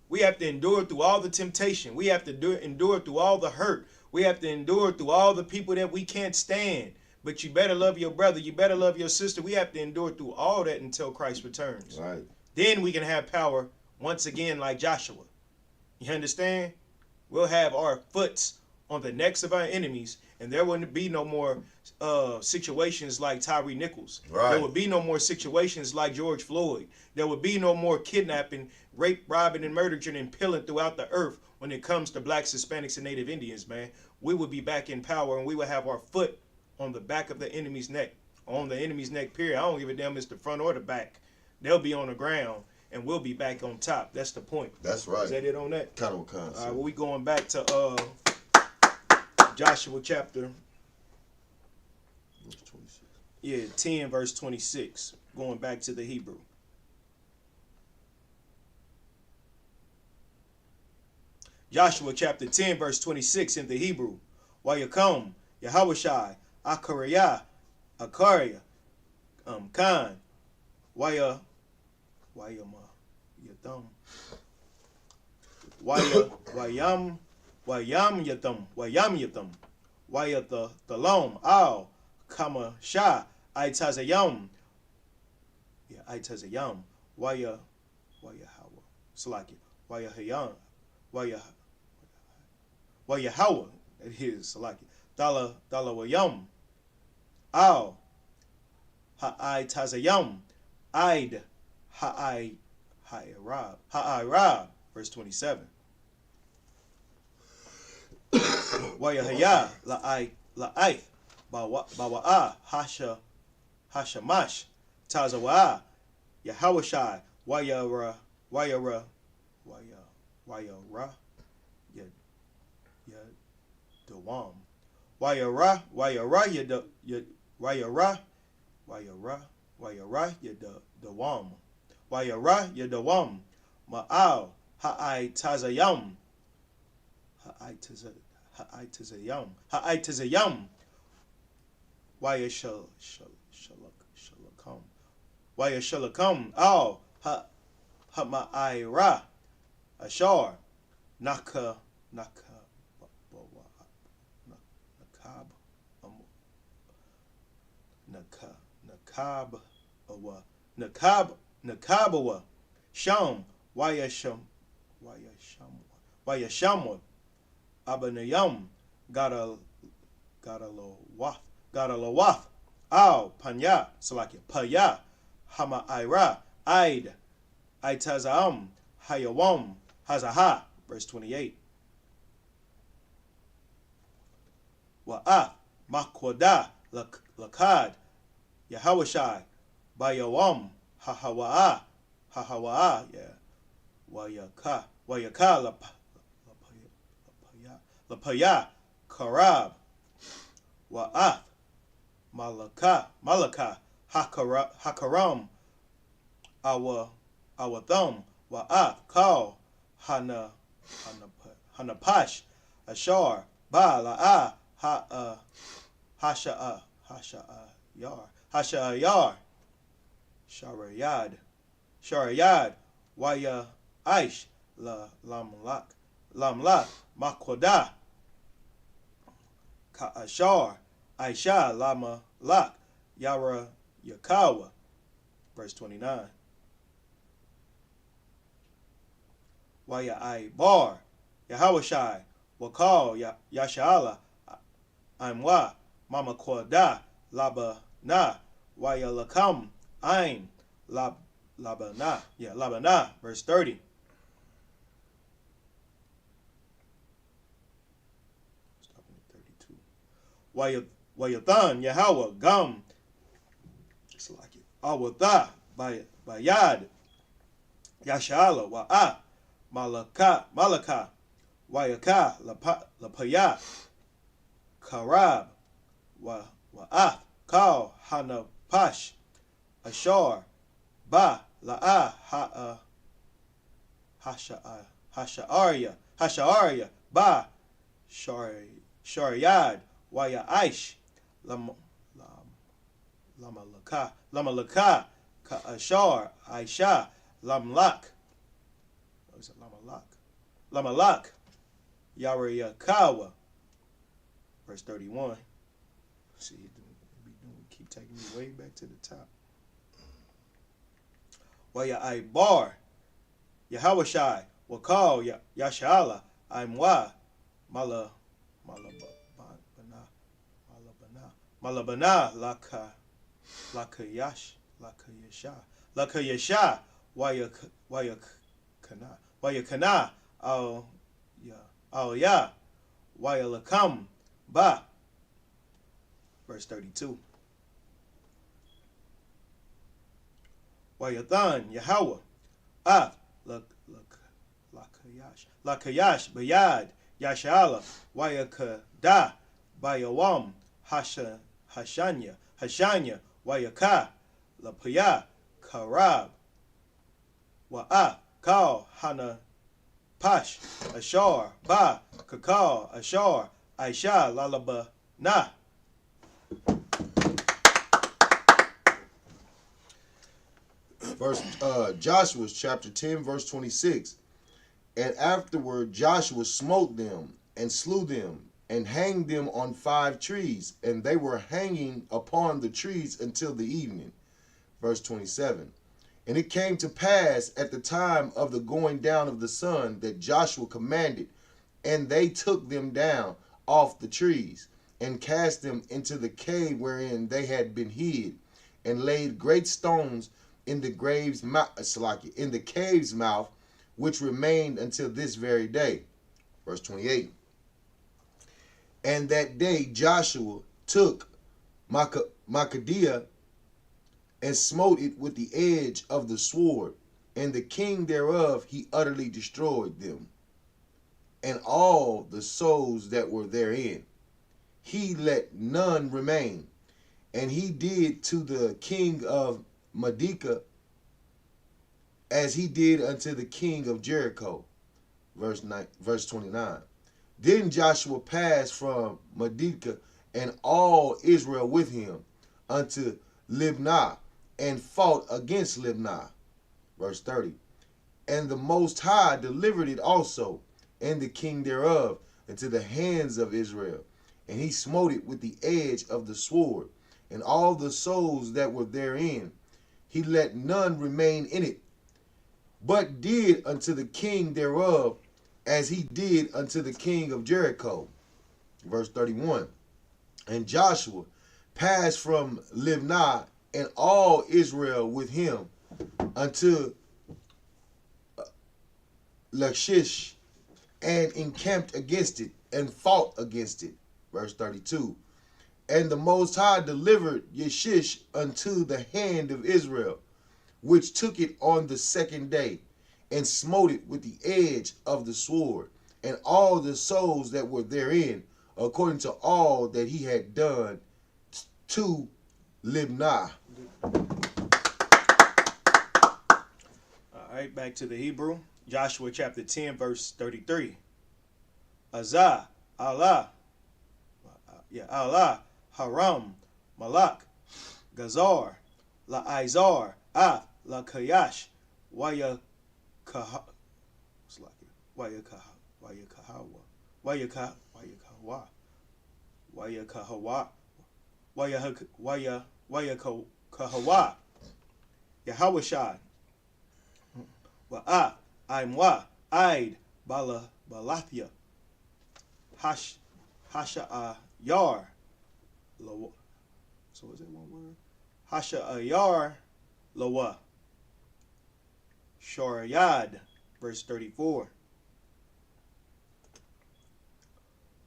We have to endure through all the temptation. We have to endure through all the hurt. We have to endure through all the people that we can't stand. But you better love your brother. You better love your sister. We have to endure through all that until Christ returns. Right. Then we can have power once again like Joshua. You understand? We'll have our foots on the necks of our enemies, and there wouldn't be no more situations like Tyree Nichols. Right. There would be no more situations like George Floyd. There would be no more kidnapping, rape, robbing, and murdering and pilling throughout the earth when it comes to blacks, Hispanics, and Native Indians, man. We would be back in power, and we would have our foot on the back of the enemy's neck, on the enemy's neck, period. I don't give a damn if it's the front or the back. They'll be on the ground, and we'll be back on top. That's the point. That's right. Is that it on that? Kind of a concept. All right, well, we going back to Joshua chapter 10, verse 26. Going back to the Hebrew. Joshua chapter 10, verse 26 in the Hebrew. Wayakum, Yahawashai, Akariyah, Akaria, Khan, Wayama, Yatham, Wayam Yatham, Wayatha Thalom, Al, Kama Shah, Aitazayam, Aitazayam, Wayahawa, Salaki, Wayahayan, Wayahawa. Here's Salaki. Dala wayam. Al. Ha'ai tazayam. Aid. Ha'irab. Verse 27. Wayahaya la'aith. Bawa'a. Hashamash. Tazawa'a. Yahawashai. Wayara. Dawam. Wayara Dawam. Wayara Dawam. Ma'al Ha'ai Tazayam. Ha'ai Tazayam. Shalakam. Shalakam. Al Ha'ma'ira. Ashar. Nakab. Nakabawa. Sham. Wayashamwa. Abanayam. Gadalawath. Al. Panya. Salakia. Paya. Hama'ira. Aid. Aitazam. Hayawam. Hazaha. Verse 28. Wa'ah. Makwada. Lakad. Yahawashai. Bayawam. Hahawa'a. Yeah. Wayaka. Lapaya. Karab. Wa'ath. Malaka. Hakaram. Our thumb. Wa'ath. Kal. Hanapash. Ashar. Ba. La'a. Hasha'ayar. Sharayad. Waya Aish. Lamlak. Makwada. Ka'ashar. Aisha. Lak. Yara Yakawa. Verse 29. Waya I bar. Yahawashai. Wakal. Yashala. Amwa. Mama Kwada. Labana. Waya Lakam. Ain. Labana. Yeah, Labana. Verse 30. Stopping at 32. Wayathan. Yahweh. Gum. It's like it. Awatha. Bayad. Yashala. Wa'ah. Malaka. Wayaka. Lapaya. Karab. Wa'ah. Kal. Hanapash. Ashar. Ba. La'a. Hasha'arya. Ba. Sharyad. Waya Aish. Lamalaka. Ka'ashar. Aisha. Lamlak. What is it? Lamalak. Yariyakawa. Verse 31. See, keep taking me way back to the top. Waya I bar. Yahawashai. Wakal. Yashala. Imwa. Malabana. Lakayasha. Wayakana. Al ya. Wayalakam. Ba. Verse 32. Wayathan. Yahweh. Lakayash. Bayad. Yashala. Wayakada. Bayawam. Hashanya. Wayaka. Lapaya. Karab. Wa'ah. Kal. Hana. Pash. Ashar. Ba. Kakal. Ashar. Aisha. Lalaba. Na. Joshua chapter 10 verse 26. And afterward Joshua smote them and slew them and hanged them on 5 trees, and they were hanging upon the trees until the evening. Verse 27. And it came to pass at the time of the going down of the sun that Joshua commanded, and they took them down, off the trees, and cast them into the cave wherein they had been hid, and laid great stones in the cave's mouth, which remained until this very day. Verse 28. And that day Joshua took Makkedah and smote it with the edge of the sword, and the king thereof he utterly destroyed them, and all the souls that were therein. He let none remain. And he did to the king of Medeka as he did unto the king of Jericho. Verse 29. Then Joshua passed from Medeka and all Israel with him unto Libnah, and fought against Libnah. Verse 30. And the Most High delivered it also, and the king thereof, into the hands of Israel. And he smote it with the edge of the sword, and all the souls that were therein. He let none remain in it, but did unto the king thereof as he did unto the king of Jericho. Verse 31. And Joshua passed from Libnah and all Israel with him unto Lachish, and encamped against it, and fought against it. Verse 32. And the Most High delivered Lachish unto the hand of Israel, which took it on the second day, and smote it with the edge of the sword, and all the souls that were therein, according to all that he had done to Libnah. All right, back to the Hebrew. Joshua chapter 10, verse 33. Azah, Allah, Haram, Malak, Gazar, La'izar, Af, La'kayash, Wayakahawa, Yahawashai, Wa'ah, Aimwa, Aid, Balathia, Hasha-ayar, so is it one word? Hasha-ayar, Lawa, Shorayad, verse 34.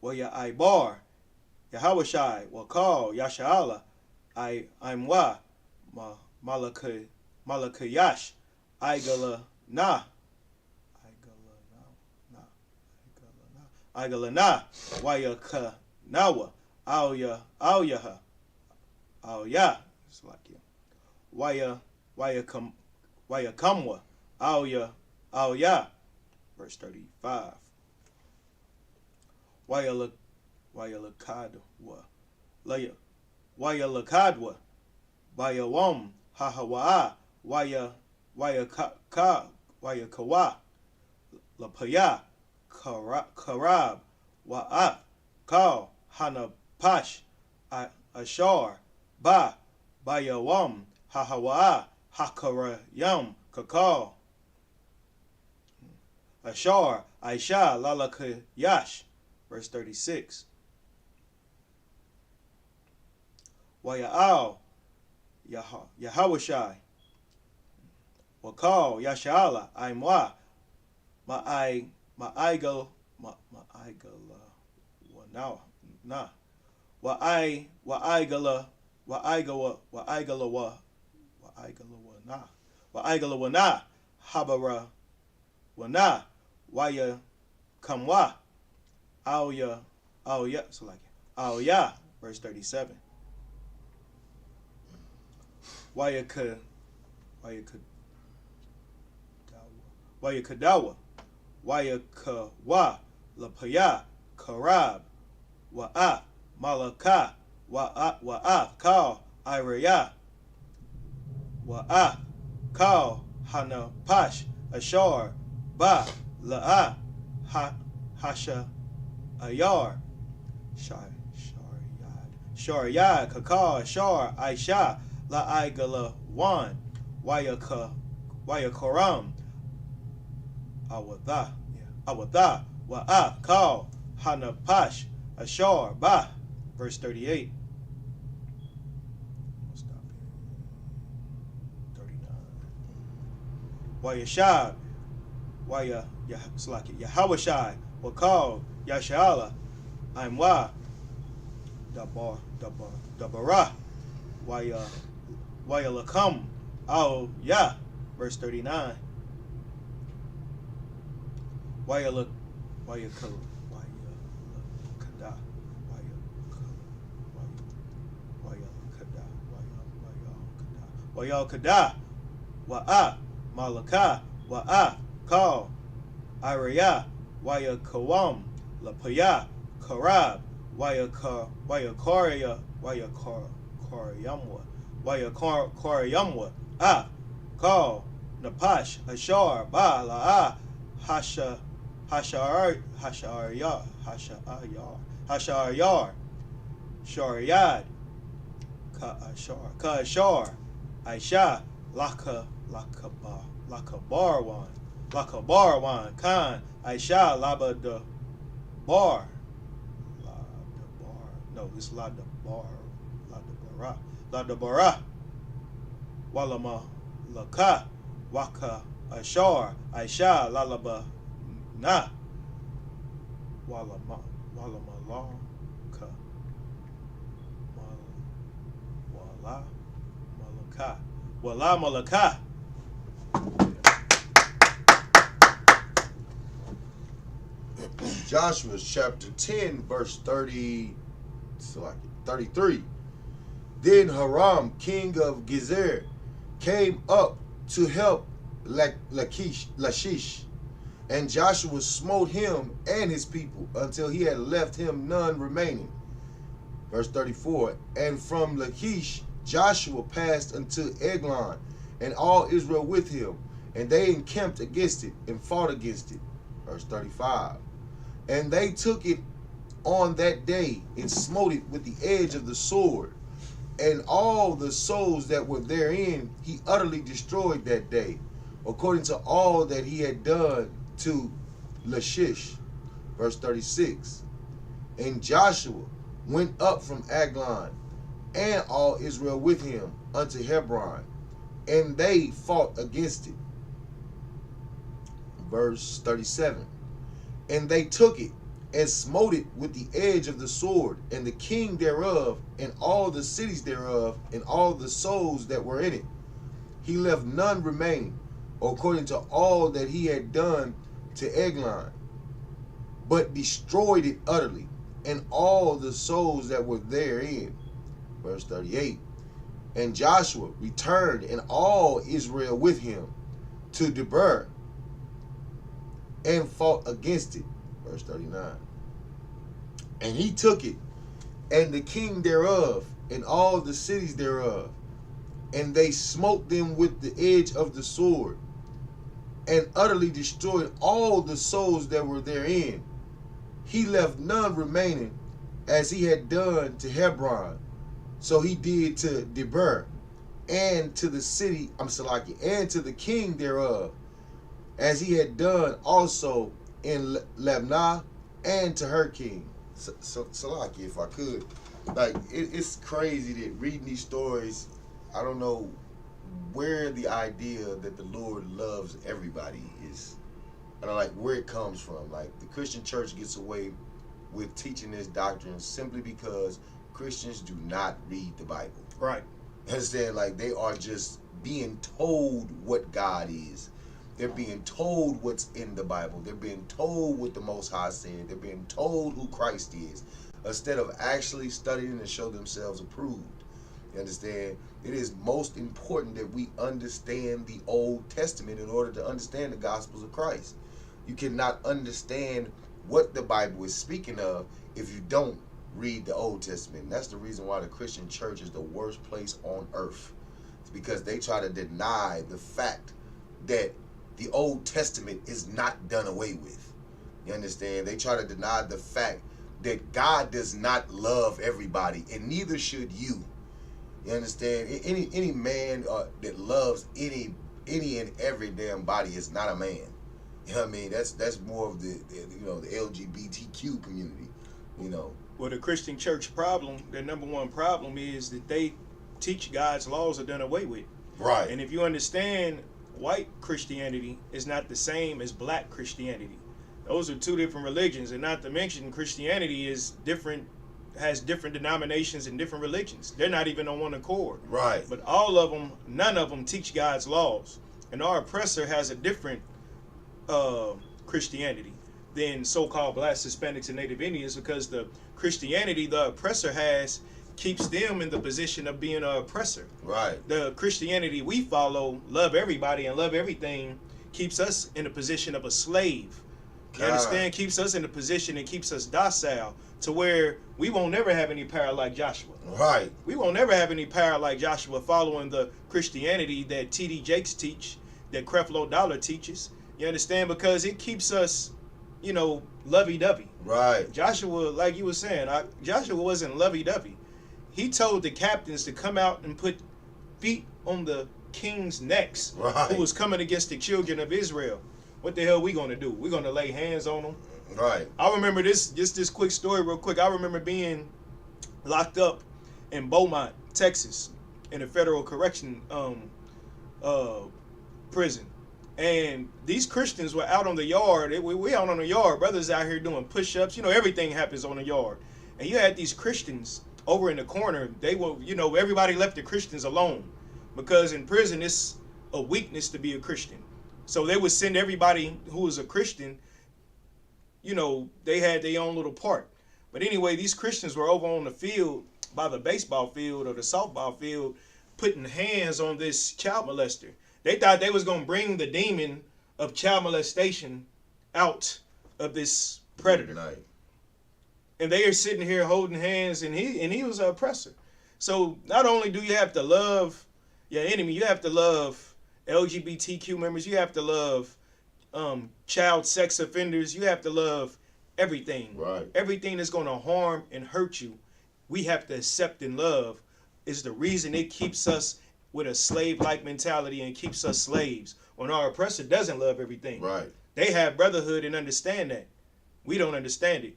Waya Ibar, Yahawashai, Wakal, Yasha'ala, Aimwa, Malakayash, Igala na, Wayaka nawa, Alyaha, Alya, it's like Wayakamwa, Alya, verse 35. Wayalakadwa, Bayawam, Hahawa, Wayakawa, Lapaya, Karab, Wa'af, Kal, Hanapash, Ashar, Bayawam, Hahawa, Hakarayam, Kakal, Ashar, Aisha, Lalakayash, verse 36. Waya'al, Yahawashai, Wakal, Yasha'ala, Aimwa, Ma'aigal, Wa'aigala, Habara, Wana, Waya, Kamwa, Alya, so like Alya, verse 37. Wayakadawa, Wayakawa, Lapaya, Karab, Wa'af, Malaka, Wa'af, Kal, Iraya, Wa'af, Kal, Hanapash, Ashar, La'a, Hasha, Ayar, Sharyad, Kakal, Ashar, Aisha, La'igala, Wan, Wayakaram, Awadha, Wa'af, Kal, Hanapash, Ashar, Ba, verse 38. Stop here. 39. Wayashab, Yahawashai, Wakal, Yashala, Imwa, Dabara, Wayalakam, Al Ya, verse 39. Wayakada, Wayakada, Wa'a, Malaka, Wa'a, Kal, Iraya, Wayakawam, Lapaya, Karab, Wayakaria, Wayakaryamwa, Kal, Napash, Ashar, Ba, La'a, Hasharyar, Sharyad, Ka'ashar, Aisha, Lakabarwan, Khan, Aisha, Labada Bar. No, it's Ladabara. Walama Laka, Waka Ashar, Aisha, Lalaba Na. Walama Laka. Wala Malaka. Joshua chapter 10, verse 33. Then Haram, king of Gezer, came up to help Lachish, and Joshua smote him and his people until he had left him none remaining. Verse 34. And from Lachish Joshua passed unto Eglon, and all Israel with him, and they encamped against it and fought against it. Verse 35. And they took it on that day and smote it with the edge of the sword, and all the souls that were therein he utterly destroyed that day, according to all that he had done to Lachish. Verse 36. And Joshua went up from Eglon, and all Israel with him, unto Hebron, and they fought against it. Verse 37. And they took it and smote it with the edge of the sword, and the king thereof, and all the cities thereof, and all the souls that were in it. He left none remaining, according to all that he had done to Eglon, but destroyed it utterly, and all the souls that were therein. Verse 38. And Joshua returned, and all Israel with him, to Debir, and fought against it. Verse 39. And he took it, and the king thereof, and all the cities thereof, and they smote them with the edge of the sword, and utterly destroyed all the souls that were therein. He left none remaining, as he had done to Hebron. So he did to Debir, and to the city, and to the king thereof, as he had done also in Lebnah, and to her king. Salaki, if I could, like, it's crazy that reading these stories, I don't know where the idea that the Lord loves everybody is. I don't know, like, where it comes from. Like, the Christian church gets away with teaching this doctrine simply because Christians do not read the Bible. Right. Understand? Like, they are just being told what God is. They're being told what's in the Bible. They're being told what the Most High said. They're being told who Christ is, instead of actually studying to show themselves approved. You understand? It is most important that we understand the Old Testament in order to understand the Gospels of Christ. You cannot understand what the Bible is speaking of if you don't read the Old Testament. And that's the reason why the Christian church is the worst place on earth. It's because they try to deny the fact that the Old Testament is not done away with. You understand? They try to deny the fact that God does not love everybody, and neither should you. You understand? Any man that loves any and every damn body is not a man. You know what I mean? That's more of the the LGBTQ community. You know, Well, the Christian church problem, their number one problem is that they teach God's laws are done away with. Right. And if you understand, white Christianity is not the same as black Christianity. Those are two different religions, and not to mention Christianity is different, has different denominations and different religions. They're not even on one accord. Right. But all of them, none of them teach God's laws. And our oppressor has a different Christianity than so-called blacks, Hispanics, and Native Indians, because the Christianity the oppressor has keeps them in the position of being an oppressor. Right. The Christianity we follow, love everybody and love everything, keeps us in the position of a slave. You understand? Keeps us in the position and keeps us docile to where we won't never have any power like Joshua. Right. We won't never have any power like Joshua following the Christianity that T.D. Jakes teach, that Creflo Dollar teaches. You understand? Because it keeps us, you know, lovey-dovey. Right. Joshua, like you were saying, Joshua wasn't lovey-dovey. He told the captains to come out and put feet on the king's necks, right, who was coming against the children of Israel. What the hell we going to do? We're going to lay hands on them? Right. I remember this quick story real quick. I remember being locked up in Beaumont, Texas, in a federal correction prison. And these Christians were out on the yard. We out on the yard. Brothers out here doing push-ups. You know, everything happens on the yard. And you had these Christians over in the corner. They were, you know, everybody left the Christians alone. Because in prison, it's a weakness to be a Christian. So they would send everybody who was a Christian, you know, they had their own little part. But anyway, these Christians were over on the field, by the baseball field or the softball field, putting hands on this child molester. They thought they was going to bring the demon of child molestation out of this predator. Night. And they are sitting here holding hands, and he was an oppressor. So not only do you have to love your enemy, you have to love LGBTQ members, you have to love child sex offenders, you have to love everything. Right. Everything that's going to harm and hurt you, we have to accept and love. Is the reason it keeps us with a slave-like mentality and keeps us slaves. When our oppressor doesn't love everything. Right. They have brotherhood and understand that. We don't understand it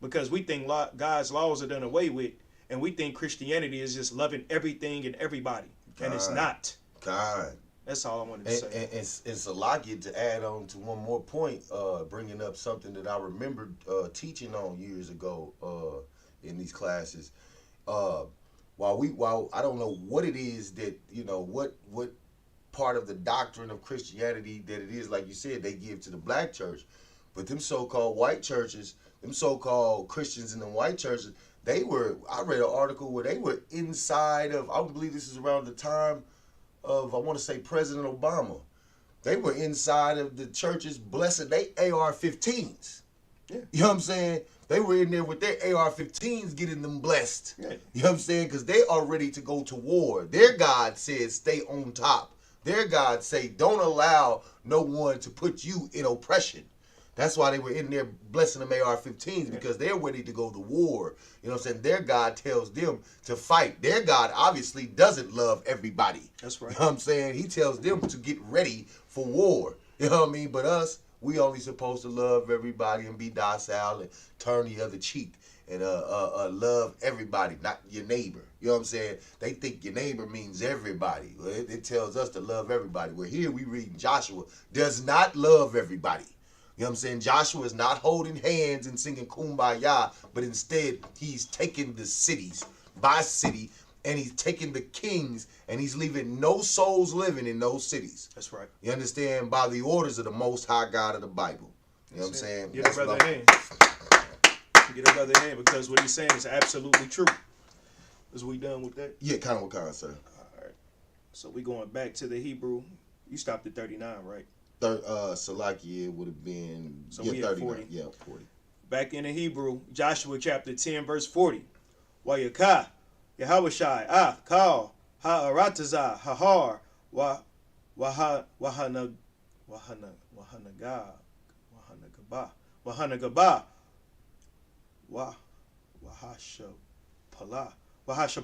because we think God's laws are done away with, and we think Christianity is just loving everything and everybody. God. And it's not. God. That's all I wanted to say. And Salakia, to add on to one more point, bringing up something that I remembered teaching on years ago in these classes. While I don't know what it is that, you know, what part of the doctrine of Christianity that it is, like you said, they give to the black church, but them so-called white churches, them so-called Christians in the white churches, I read an article where they were inside of, I believe this is around the time of, I want to say, President Obama. They were inside of the churches blessing they AR-15s. Yeah. You know what I'm saying? They were in there with their AR-15s getting them blessed. Yeah. You know what I'm saying? Because they are ready to go to war. Their God says stay on top. Their God say don't allow no one to put you in oppression. That's why they were in there blessing them AR-15s, because they're ready to go to war. You know what I'm saying? Their God tells them to fight. Their God obviously doesn't love everybody. That's right. You know what I'm saying? He tells them to get ready for war. You know what I mean? But us, we only supposed to love everybody and be docile and turn the other cheek and love everybody, not your neighbor. You know what I'm saying? They think your neighbor means everybody. Well, it tells us to love everybody. Well, here we read Joshua does not love everybody. You know what I'm saying? Joshua is not holding hands and singing Kumbaya, but instead he's taking the cities by city, and he's taking the kings, and he's leaving no souls living in those cities. That's right. You understand? By the orders of the Most High God of the Bible. You know what I'm saying? Get a brother a hand. Get a brother a hand, because what he's saying is absolutely true. Is we done with that? Yeah, kind of what kind, sir. All right. So we going back to the Hebrew. You stopped at 39, right? Salakia would have been, so we 39. 40. Yeah, 40. Back in the Hebrew, Joshua chapter 10, verse 40. Wayakah, Yahawashai, Kal, Ha'aratazah, Hahar, Wahanagabah, Wahashapala, Wahash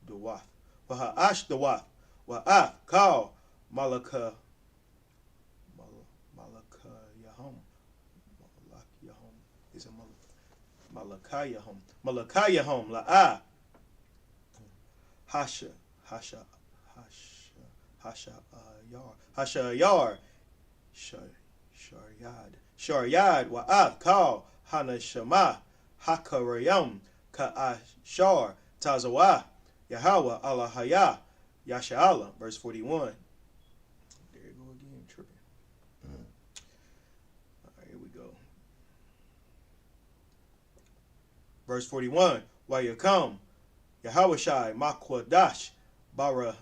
Duwath. Waha'ash Dawath, Wa'af, Kal, Malaka Yaham, Malakayahum la'a. Hasha Yar. Sharyad wa'ath kal hana shema hakarayam ka'ashar tazawah Yahweh Allahaya Yasha'Allah. Verse 41. There you go again, tripping. All right, here we go. Verse 41. Wayakam Yahawashai Makwadash Baranai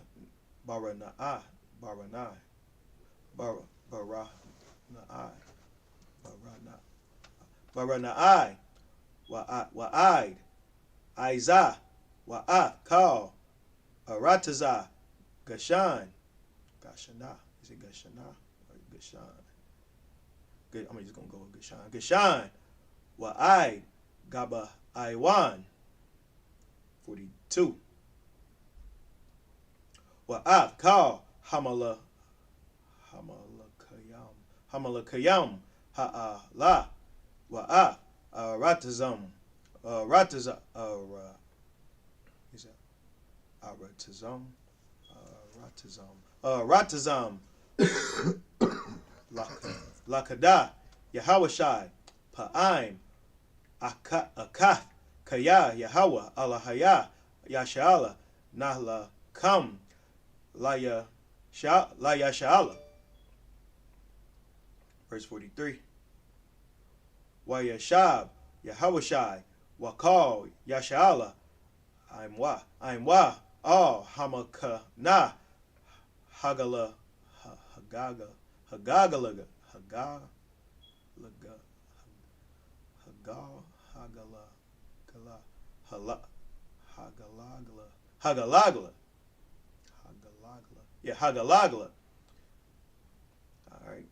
Wa'id Aiza Wa'at Kal Arataza Gashana. Is it Gashana or Gashan? Good. I'm just gonna go with Gashan. Gashan Wa'id Gaba Iwan. 42. Wa'at Kal Hamalakayam Ha'ala Wa'at Ratazam Ratazam Lakada Yahawashai Pa'aim Akaf Kaya Yahweh Allahaya Yasha'Allah Nahla Kam Laya Sha'Allah. Verse 43. Wayashab Yahawashai Wakal Yasha'Allah I'm wa all Hamakana Hagala Hagagalaga Hagalagla. Yeah, Hagalagla. All right.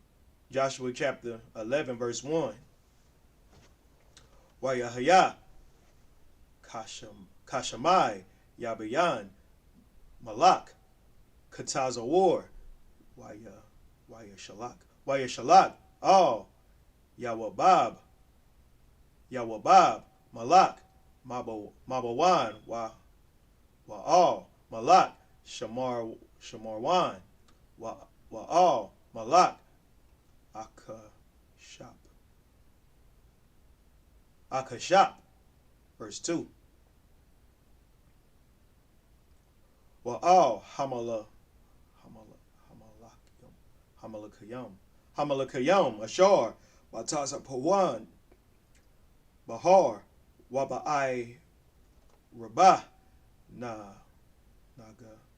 Joshua chapter 11, verse 1. Wayahaya Kashamai Yabayan Malak Katazawar Wayashalak all Yawabab Malak Mabawan wa all Malak Shamarwan wa all Malak Akashap. Verse 2. Wa all Hamalakayam Ashar Batasa Pawan Bahar Waba'ai Rabah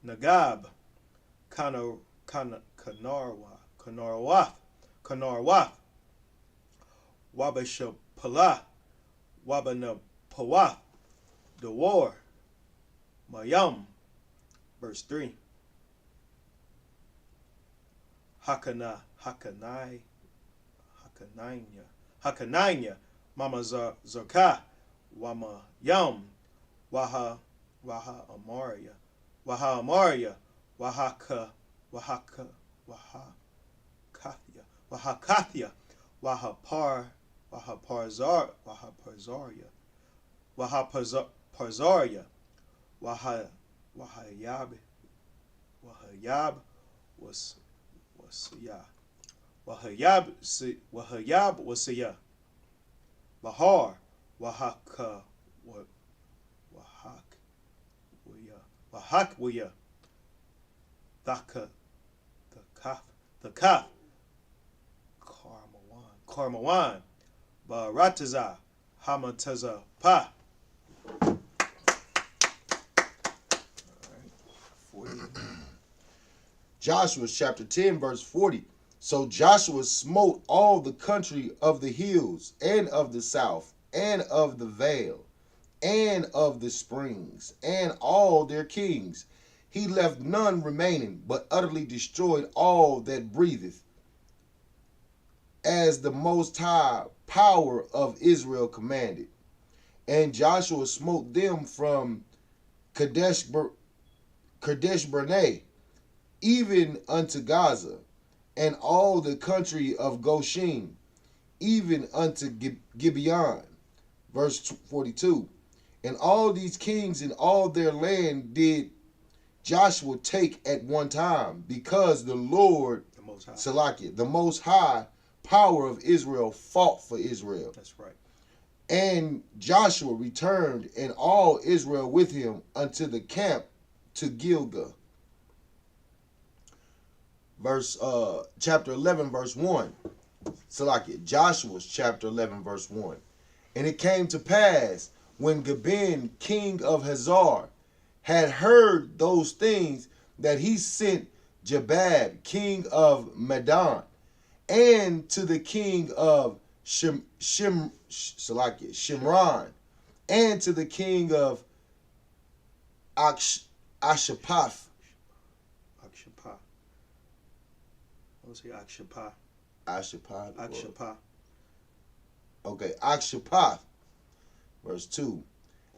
Nagab Kanarwaf Wabashapala Wabanapawaf the war Mayam. Verse 3. Hakananya Mama Zarka Wama Yam Waha Amaria Wahakathya Wahaparzaria Wahayab Wasiya Bahar Wahakwiya the Kaf Karmawan Barataza Hamataza Pa. Joshua chapter 10 verse 40. So Joshua smote all the country of the hills and of the south and of the vale and of the springs and all their kings. He left none remaining, but utterly destroyed all that breatheth, as the Most High power of Israel commanded. And Joshua smote them from Kadesh Barnea, even unto Gaza, and all the country of Goshen, even unto Gibeon, verse 42. And all these kings in all their land did Joshua take at one time, because the Lord, the Most High, Salakia, the Most High power of Israel, fought for Israel. That's right. And Joshua returned, and all Israel with him, unto the camp to Gilgal. Chapter 11, verse 1. Salakia, Joshua's chapter 11, verse 1. And it came to pass, when Gibeon, king of Hazar, had heard those things, that he sent Jabab, king of Medan, and to the king of Shimron, and to the king of Akshapah. What was he? Akshapah. Akshapah. Okay, Akshapah. Verse 2.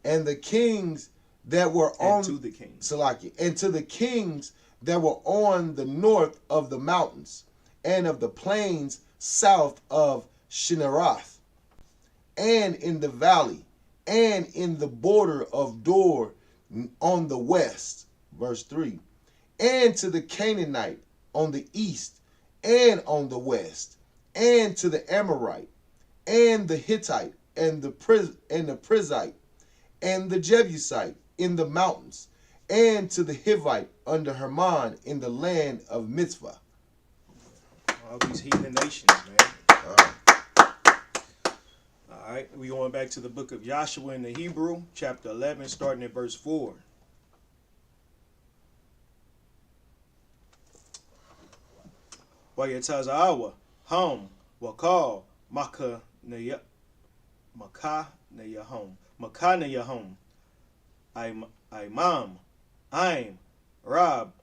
And the kings that were on... And to the kings. Salakia. And to the kings that were on the north of the mountains, and of the plains south of Shinarath, and in the valley, and in the border of Dor on the west. Verse 3. And to the Canaanite on the east, and on the west, and to the Amorite, and the Hittite, and the Perizzite, and the Jebusite in the mountains, and to the Hivite under Hermon in the land of Mitzvah. All these heathen nations, man. All right, we going back to the book of Joshua in the Hebrew, chapter 11, starting at verse 4. Wayatazawa, home, Wakal, Makanayahom, Makanayahom, Imam, Aim, Rab,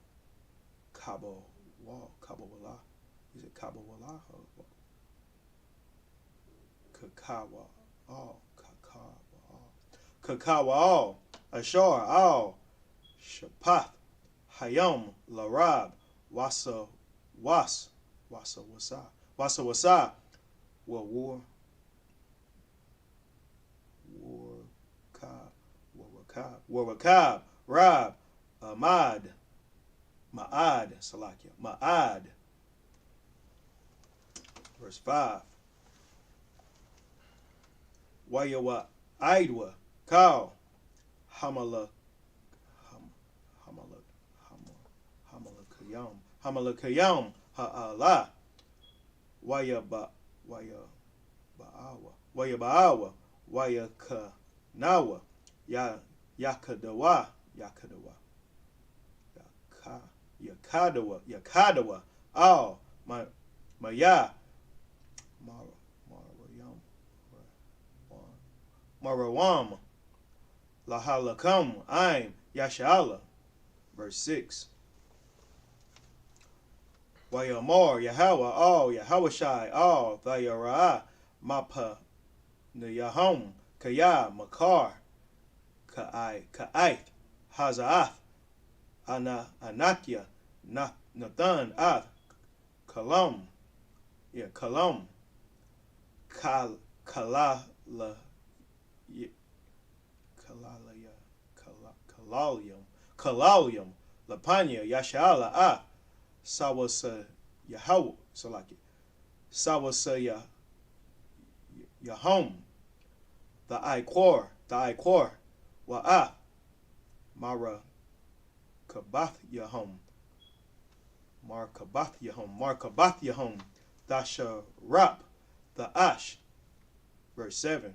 Kabawala. Is it Kabawala? Kakawa, all, Kakawa, Ashar, all, Shapath, Hayom, Larab, Wasa, Wasa, War, Warrakab, Rab, Ma'ad, Salakia, Ma'ad. Verse 5. Wayawa, Aidwa, Kal, Hamalakayam, Ha'ala, Wayabaawa, Wayakanawa, Yakadawa, Yakadawa, all, Maya, Marawam, Lahalakam, Aim, Yashala. Verse 6. Wayamor, Yahweh, all, Yahweh all, Thayarah, Mapa, Nayahom, Kaya, Makar, Ka'aith, Hazaath, Anakya, Nathan, Ath, Kalam, Kalalium, Lapanya, Yashala, Sawasa Yahweh, Salaki, Sawasa Yahom, the Iquor, Wa'ah, Mara Kabath Yahom, Markabath Yahom, Dasha Rap, the Ash. Verse 7.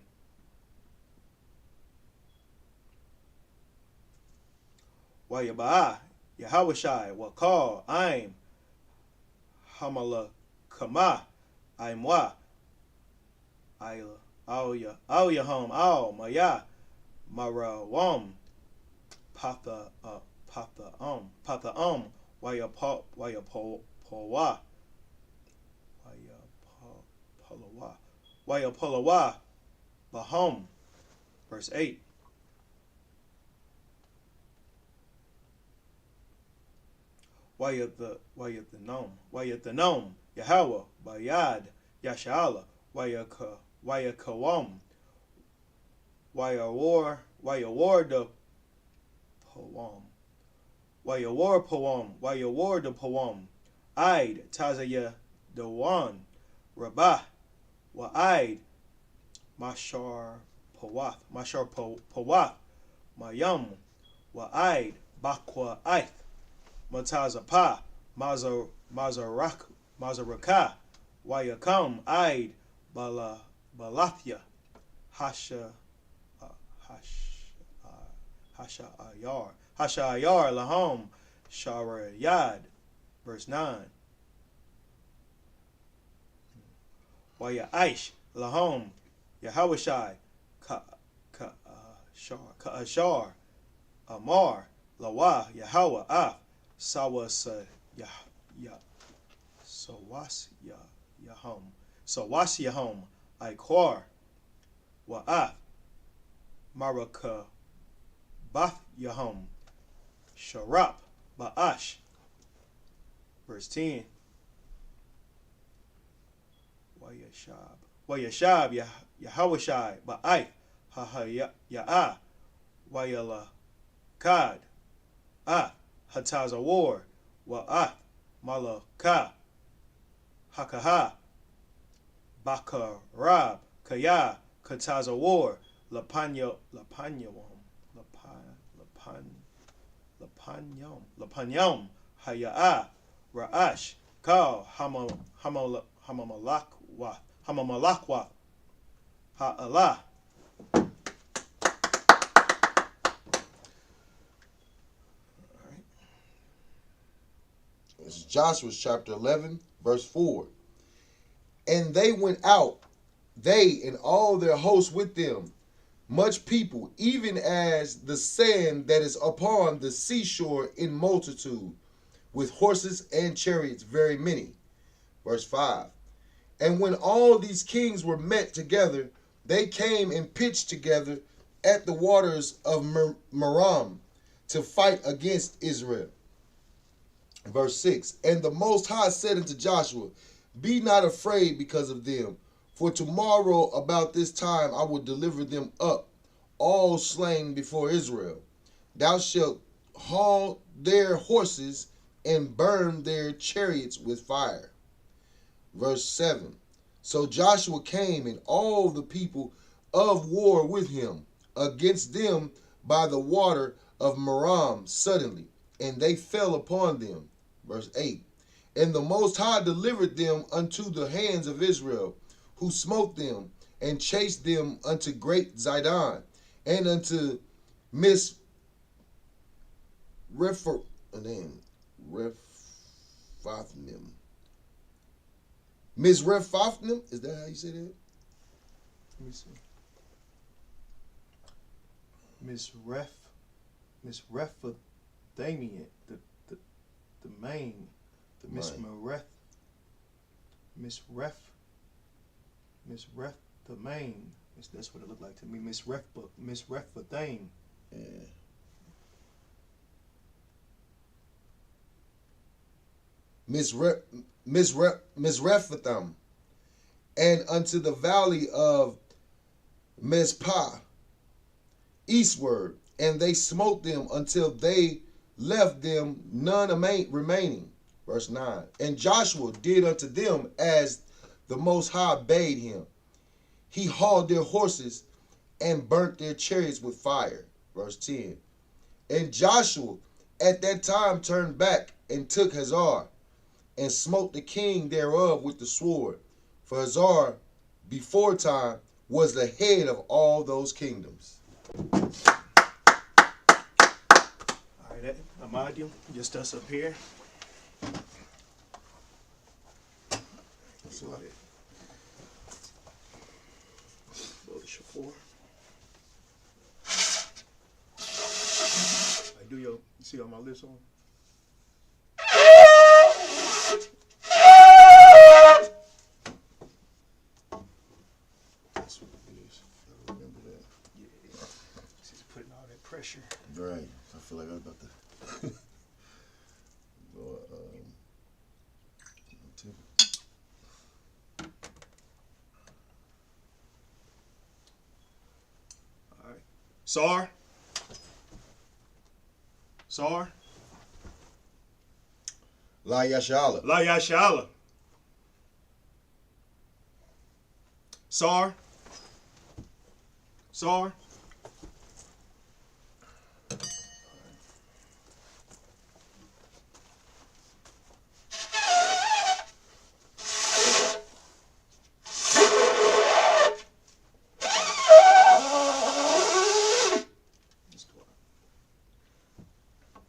Wayaba'ah, Yahawashai, Wakal, Aim, Hamala Kama, Aimwa, Al-Yahom, Al, Maya, Marawam, Patha Wayapolawa, Bahom. Verse 8. Wayathanom, Yahweh, Bayad, Yashala, Wayakawam, Wayawar the poem. Wayawar the poem. Aid Tazaya the one. Rabah Wa'aid Mashar Pawath Mayum Wa'aid Bakwa Aith Matazapa Mazaraka Wayakam Aid Balathya Hasha Ayar Lahom Sharayad. Verse 9. Waya Aish Lahom Yahawashai Ka'ashar Amar Lawa Yahawah Af Sawas Yahom Iquar Wa'af Maraka Bath Yahom Sharap Ba'ash. Verse 10. Wayashab Yahawashai Ba'aith Ya'ah Wayala Kad Hatazawar Wa'ah Malaka Hakaha Bakarab Kaya Katazawar Lapanyam Haya'ah Ra'ash Kal Hamamalakwa Ha'alah. This is Joshua chapter 11, verse 4. And they went out, they and all their hosts with them, much people, even as the sand that is upon the seashore in multitude, with horses and chariots very many. Verse 5. And when all these kings were met together, they came and pitched together at the waters of Merom to fight against Israel. Verse 6. And the Most High said unto Joshua, Be not afraid because of them, for tomorrow about this time I will deliver them up, all slain before Israel. Thou shalt haul their horses and burn their chariots with fire. Verse 7. So Joshua came and all the people of war with him against them by the water of Merom suddenly, and they fell upon them. Verse 8. And the Most High delivered them unto the hands of Israel, who smote them and chased them unto great Zidon and unto Rephathim. Mizrephothnim, is that how you say that? Let me see. Misrephadamian, the main, the Misreph the main. That's what it looked like to me. Misrephathame. Yeah. Misrephatham, and unto the valley of Mizpah eastward, and they smote them until they left them none remaining. Verse 9. And Joshua did unto them as the Most High bade him. He hauled their horses and burnt their chariots with fire. Verse 10. And Joshua at that time turned back and took Hazar, and smote the king thereof with the sword. For Hazar before time was the head of all those kingdoms. All right, Amadium, just us up here. So blow the shofar. You see all my lips on? That's what it is. I remember that. Yeah. She's putting all that pressure. Right. I feel like I was about to all Sar. Sar. La Yashala. La Yashala. Sar. Sar.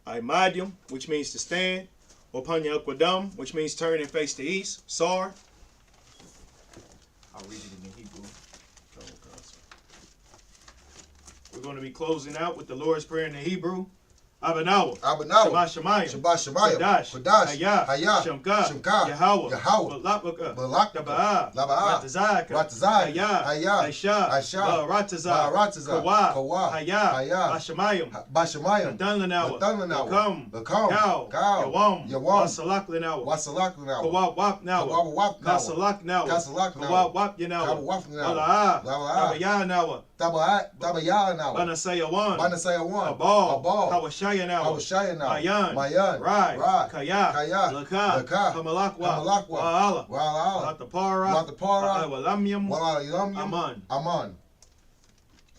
Imadium, which means to stand. Opanya Aquadum, which means turn and face the east. Sar. I'll read it in the Hebrew. We're going to be closing out with the Lord's Prayer in the Hebrew. Abanawa. Abanawa. Shabbat Shemayim. Shabbat Shemayim. Kodash. Hayah. Shemka. Yahweh. Balakbaka. Laba'ah. Ratazak. Hayah. Aisha. Ratazak. Kawa. Hayah. Bashamayim. Nadanlanawa. Lakam. Cow. Yawam. Wasalak Lanawa. Kawa Wap Nawa. Kasalak Nawa. Kawa Wap Yanawa. Wala'ah. Tabaya Nawa. Tabaya Nawa. Banasayawan. Abal. Hawashaya Mayan. Rai. Kaya. Laka. Hamalakwa. Wa'ala. Latapara. Walamyam. Aman.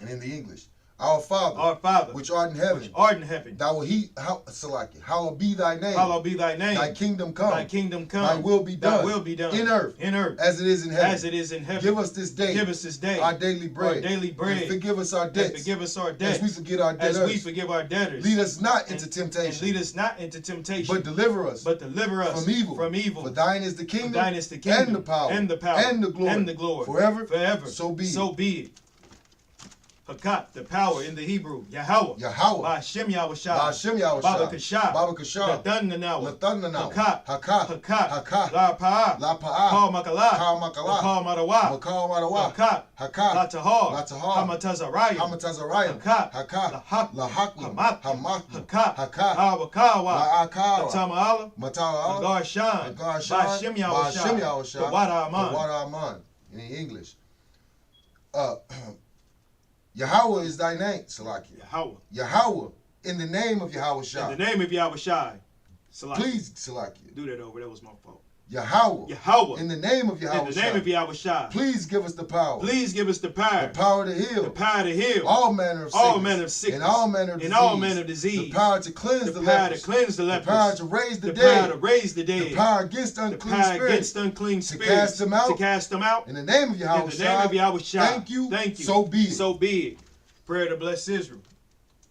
And in the English, Our Father, which art in heaven, Thou hallowed be thy name. Thy kingdom come. Thy will be done. In earth. As it is in heaven. Give us this day. Our daily bread. And forgive us our debts. As we forgive our debtors. Lead us not into temptation. But deliver us. From evil. For thine is the kingdom. And the power. And the glory. Forever. So be it. Hakat, the power in the Hebrew. Yahweh. Ba'ashem Yahushua. Baba Kashah. Nadan Hakat. La Pa'ah. Kal Makalah. Kal Marawa. Hakat. Latahar. Hamatazariah. Hakat. Lahak. Hamak. Hakat. Hawakawa. Mata'ala. Garshan. Ba'ashem Yahushua. Aman. In English. Yahweh is thy name, Salakia. Yahweh, in the name of Yahweh Shai. In the name of Yahweh Shai. Please, Salakia. Do that over. That was my fault. Yahweh. In the name of Yahweh Shai. In the name of Yahweh Shai. Please give us the power. The power to heal. All manner of sickness. And all manner of disease. The power to cleanse the lepers. The power to raise the dead. The power against unclean spirits. To cast them out. In the name of Yahweh Shai. Thank you. So be it. Prayer to bless Israel.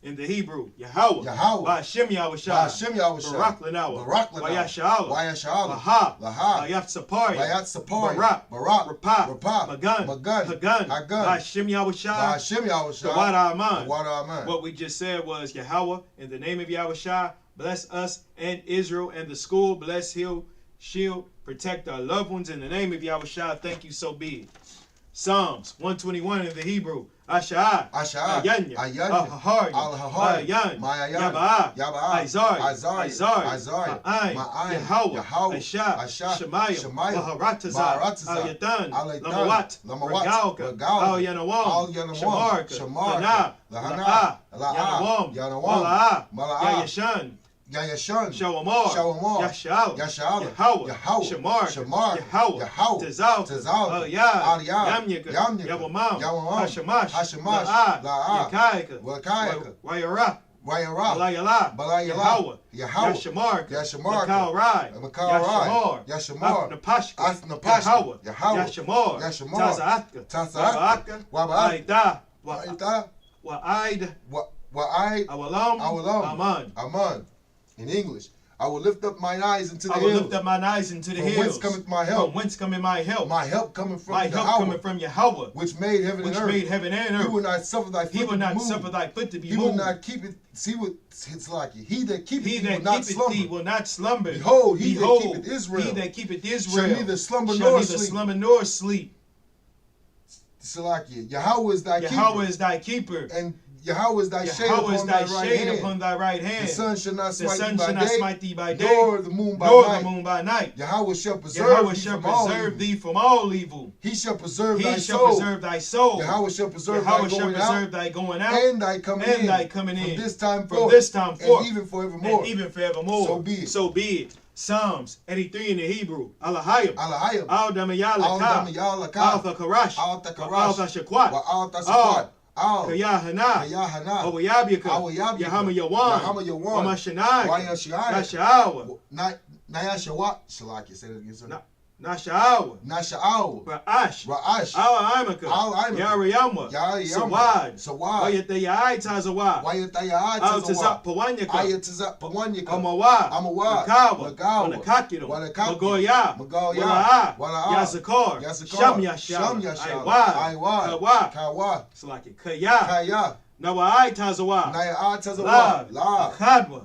In the Hebrew, Yahweh. Ba'ashem Yahushua. Barak Lanawa. Wayasha'ala. Laha. Layat Barak. Rapah. Magan. Hagan. Ba'ashem Yahushua. Tawada Aman. What we just said was Yahweh, in the name of Yahushua, bless us and Israel and the school. Bless, heal, shield, protect our loved ones in the name of Yahushua. Thank you, so be it. Psalms 121 in the Hebrew. Asha'a, Ayanya, Ahahari, Ayan, Yaba'a, Izari, Ma'ayin, Yahweh, Aisha, Shemayim, Maharatazah, Al-Yatan, Lamawat, Regalka, Al-Yanawam, Shamarka, La'ah, Yanawam, Mala'ah, Yayashan, Shawamar, Yashal, Yahweh, Shamar, Yahweh, Tazal, Yamyaka, Yawamam, Hashamash, La'ah, Yakaika, Wayara, Balayala, Yahweh, Yashamar, Makal Yashamar, Napashka, Yahweh, Yashamar, Tazaaka, Wa'ida, Awalam, Aman. In English, I will lift up mine eyes into the hills. From whence cometh my help? My help coming from Yahweh. Which made heaven and earth. He will not suffer thy foot to be moved. He will not keep it. See what it's like. He that keepeth thee will not slumber. Behold, he that keepeth Israel. Shall neither slumber nor sleep. Salakia. Yahweh is thy keeper. And Yahweh is thy shade upon thy right hand. The sun shall not smite thee by day, nor the moon by night. Yahweh shall preserve thee from all evil. He shall preserve thy soul. Yahweh shall preserve thy going out and thy coming in. From this time forth, and even forevermore. So be it. Psalms 83 in the Hebrew. Alahayim. Al Damayalaka. Al Thakarash. Al Tashakwat. Al Tashakwat. Kayahana. Awayabika. Yahama Yawan. Amashanai. Nashawa. Nayashawa. Shalaki. Say that again, sir. Nasha'awa. Ra'ash. Awa Imaka. Yariyama. Sawad. Wayatayai Tazawa. Altazap Pawanyaka. Amawa. Kawa. Wanakakido. Magoya. Yazakar. Shamyasha. Aiwa. Kawa. Salaki. Kaya. Nawai Tazawa. La. Kadwa.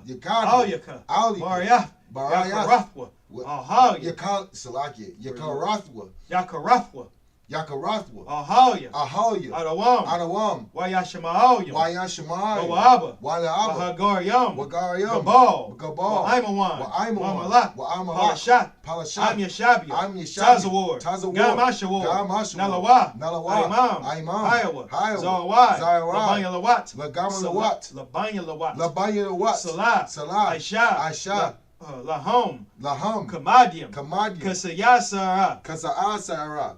Alyaka. Barayah. Yakarathwa. Ahalya. Adawam. Wayashamahalya. Wahagaryam. Gabal. Aimawan. Palashat. Amyashabia. Tazawar. Gamashawar. Nalawa. Imam. Iowa. Zawad. Labanyalawat. Salah. Aisha. Lahom. Kamadium. Kasayasara.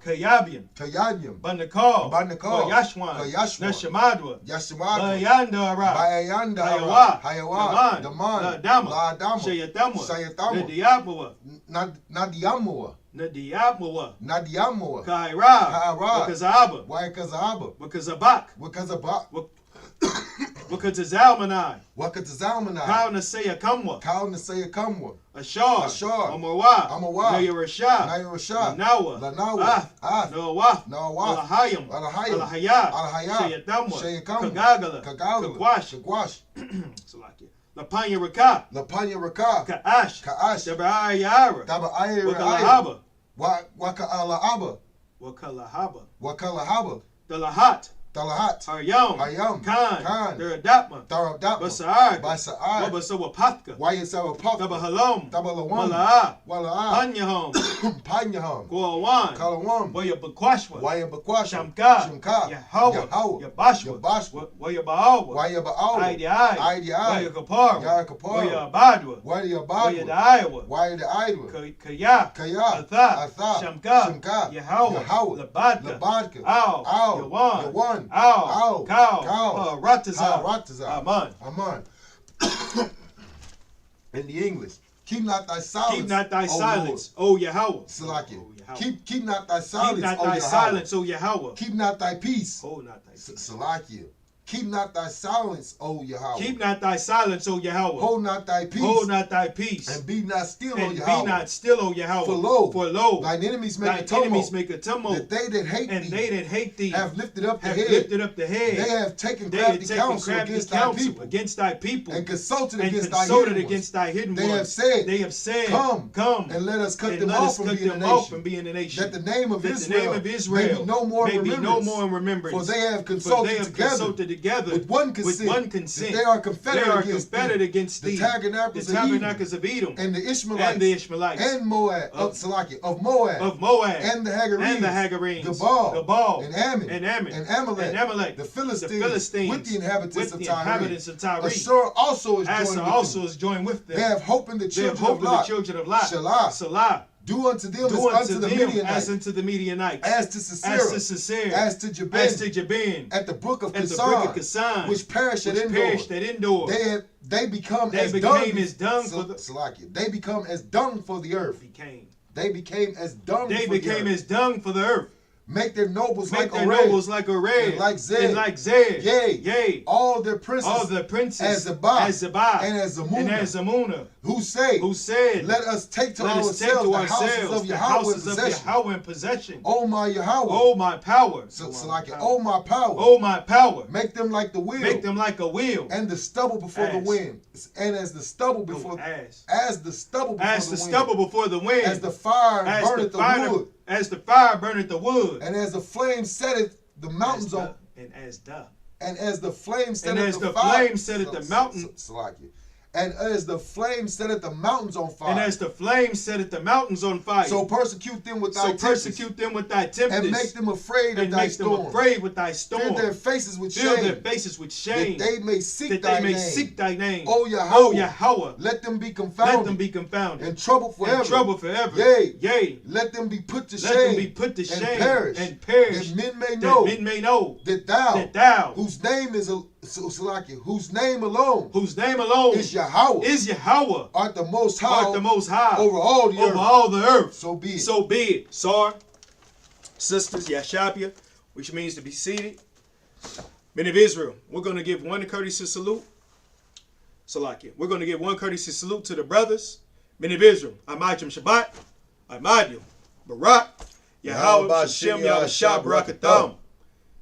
Kayabium. Bandakal. Yashwan. Nashamadwa. Bayandara. Hayawa. Daman. Dama. Shayatama. Nadiamua. Kaira. Wakazabak. Wakatazalmanai. Kauna Saya Kamwa. Ashar. Amawa. Nayarasha. Nawa. Alahayam. Alahayat. Shayakam. Kagwash. Lapanya Raka. Kaash. Dabaayara. Wakalahaba. Dalahat. Haryam. Khan. Daradapma. Basaag. Wabasawapatka. Dabahalom. Malaa. Panyahom. Kuawan. Wayabakwashwa. Shamka. Yahawah. Yabashwa. Wayabaawa. Aidi. Wayakapara. Wayabadwa. Wayadaiwa. Kaya. Atha. Shamka. Yahawah. Labadka. Yawan. Cow. Rataza. Aman. In the English, keep not thy silence, O Yahweh. Keep not thy silence, O Yahweh. Keep not thy peace. Hold not thy peace. Salakia. Keep not thy silence, O Yahweh. Keep not thy silence, O Yahweh. Hold not thy peace. And be not still, O Yahweh. For lo, thine enemies make a tumult. That they that hate thee have lifted up the head. They have taken crafty counsel against thy people. And consulted against thy hidden ones. They have said, Come, and let us cut them off from being a nation. That the name of Israel may be no more in remembrance. For they have consulted together with one consent. They are confederate against thee. The tabernacles of Edom. And the Ishmaelites. And Moab. Of Moab. And the Hagarenes. Gabal. And Ammon. And Amalek. The Philistines. With the inhabitants of Tyre. Ashur also is joined with them. They have hope in the children of Lot. Salah. Do unto them as unto the Midianites. As to Sisera. As to Jabin. At the brook of Kasan. Which perished at Endor. They became as dung for the earth. They became as dung for the earth. Make their nobles like Arad, and like Zed. Yea, all their princes as Zabah, and as Zamunah, who said, let us take to ourselves the houses of Yahweh in possession. O my Yahweh, O my power. O my power. Make them like a wheel, and the stubble before the wind. And as the stubble before the wind, as the fire burneth the wood. As the fire burneth the wood, and as the flame setteth the mountains on, and as And as the flame set at the mountains. And as the flame set at the mountains on fire. And as the flame set at the mountains on fire. So persecute them with thy tempest. And make them afraid of thy storm. Fill their faces with shame. That they may seek thy name. O Yahweh. Let them be confounded. And trouble forever. Yea. Let them be put to shame. And perish. That men may know. That thou. Whose name is whose name alone is Yahweh, art the most high, over all the earth. So be it. Sar, sisters, Yashabia, which means to be seated. Men of Israel, we're going to give one courtesy salute. Salakia. We're going to give one courtesy salute to the brothers. Men of Israel, Amajim Shabbat, Amadim, Barak, Yahweh, Hashem, Yahweh, Barakatham,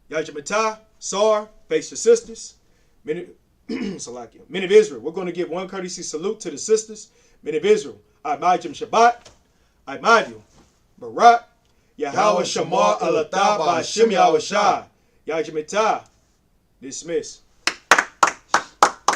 Yajamatah, Sar, face your sisters. Men of Israel, we're going to give one courtesy salute to the sisters. Men of Israel, Amajim Shabbat, Amadim, Barak, Yahweh, Shamar, Alatah, Hashem, Yahweh, Yajamatah, dismiss.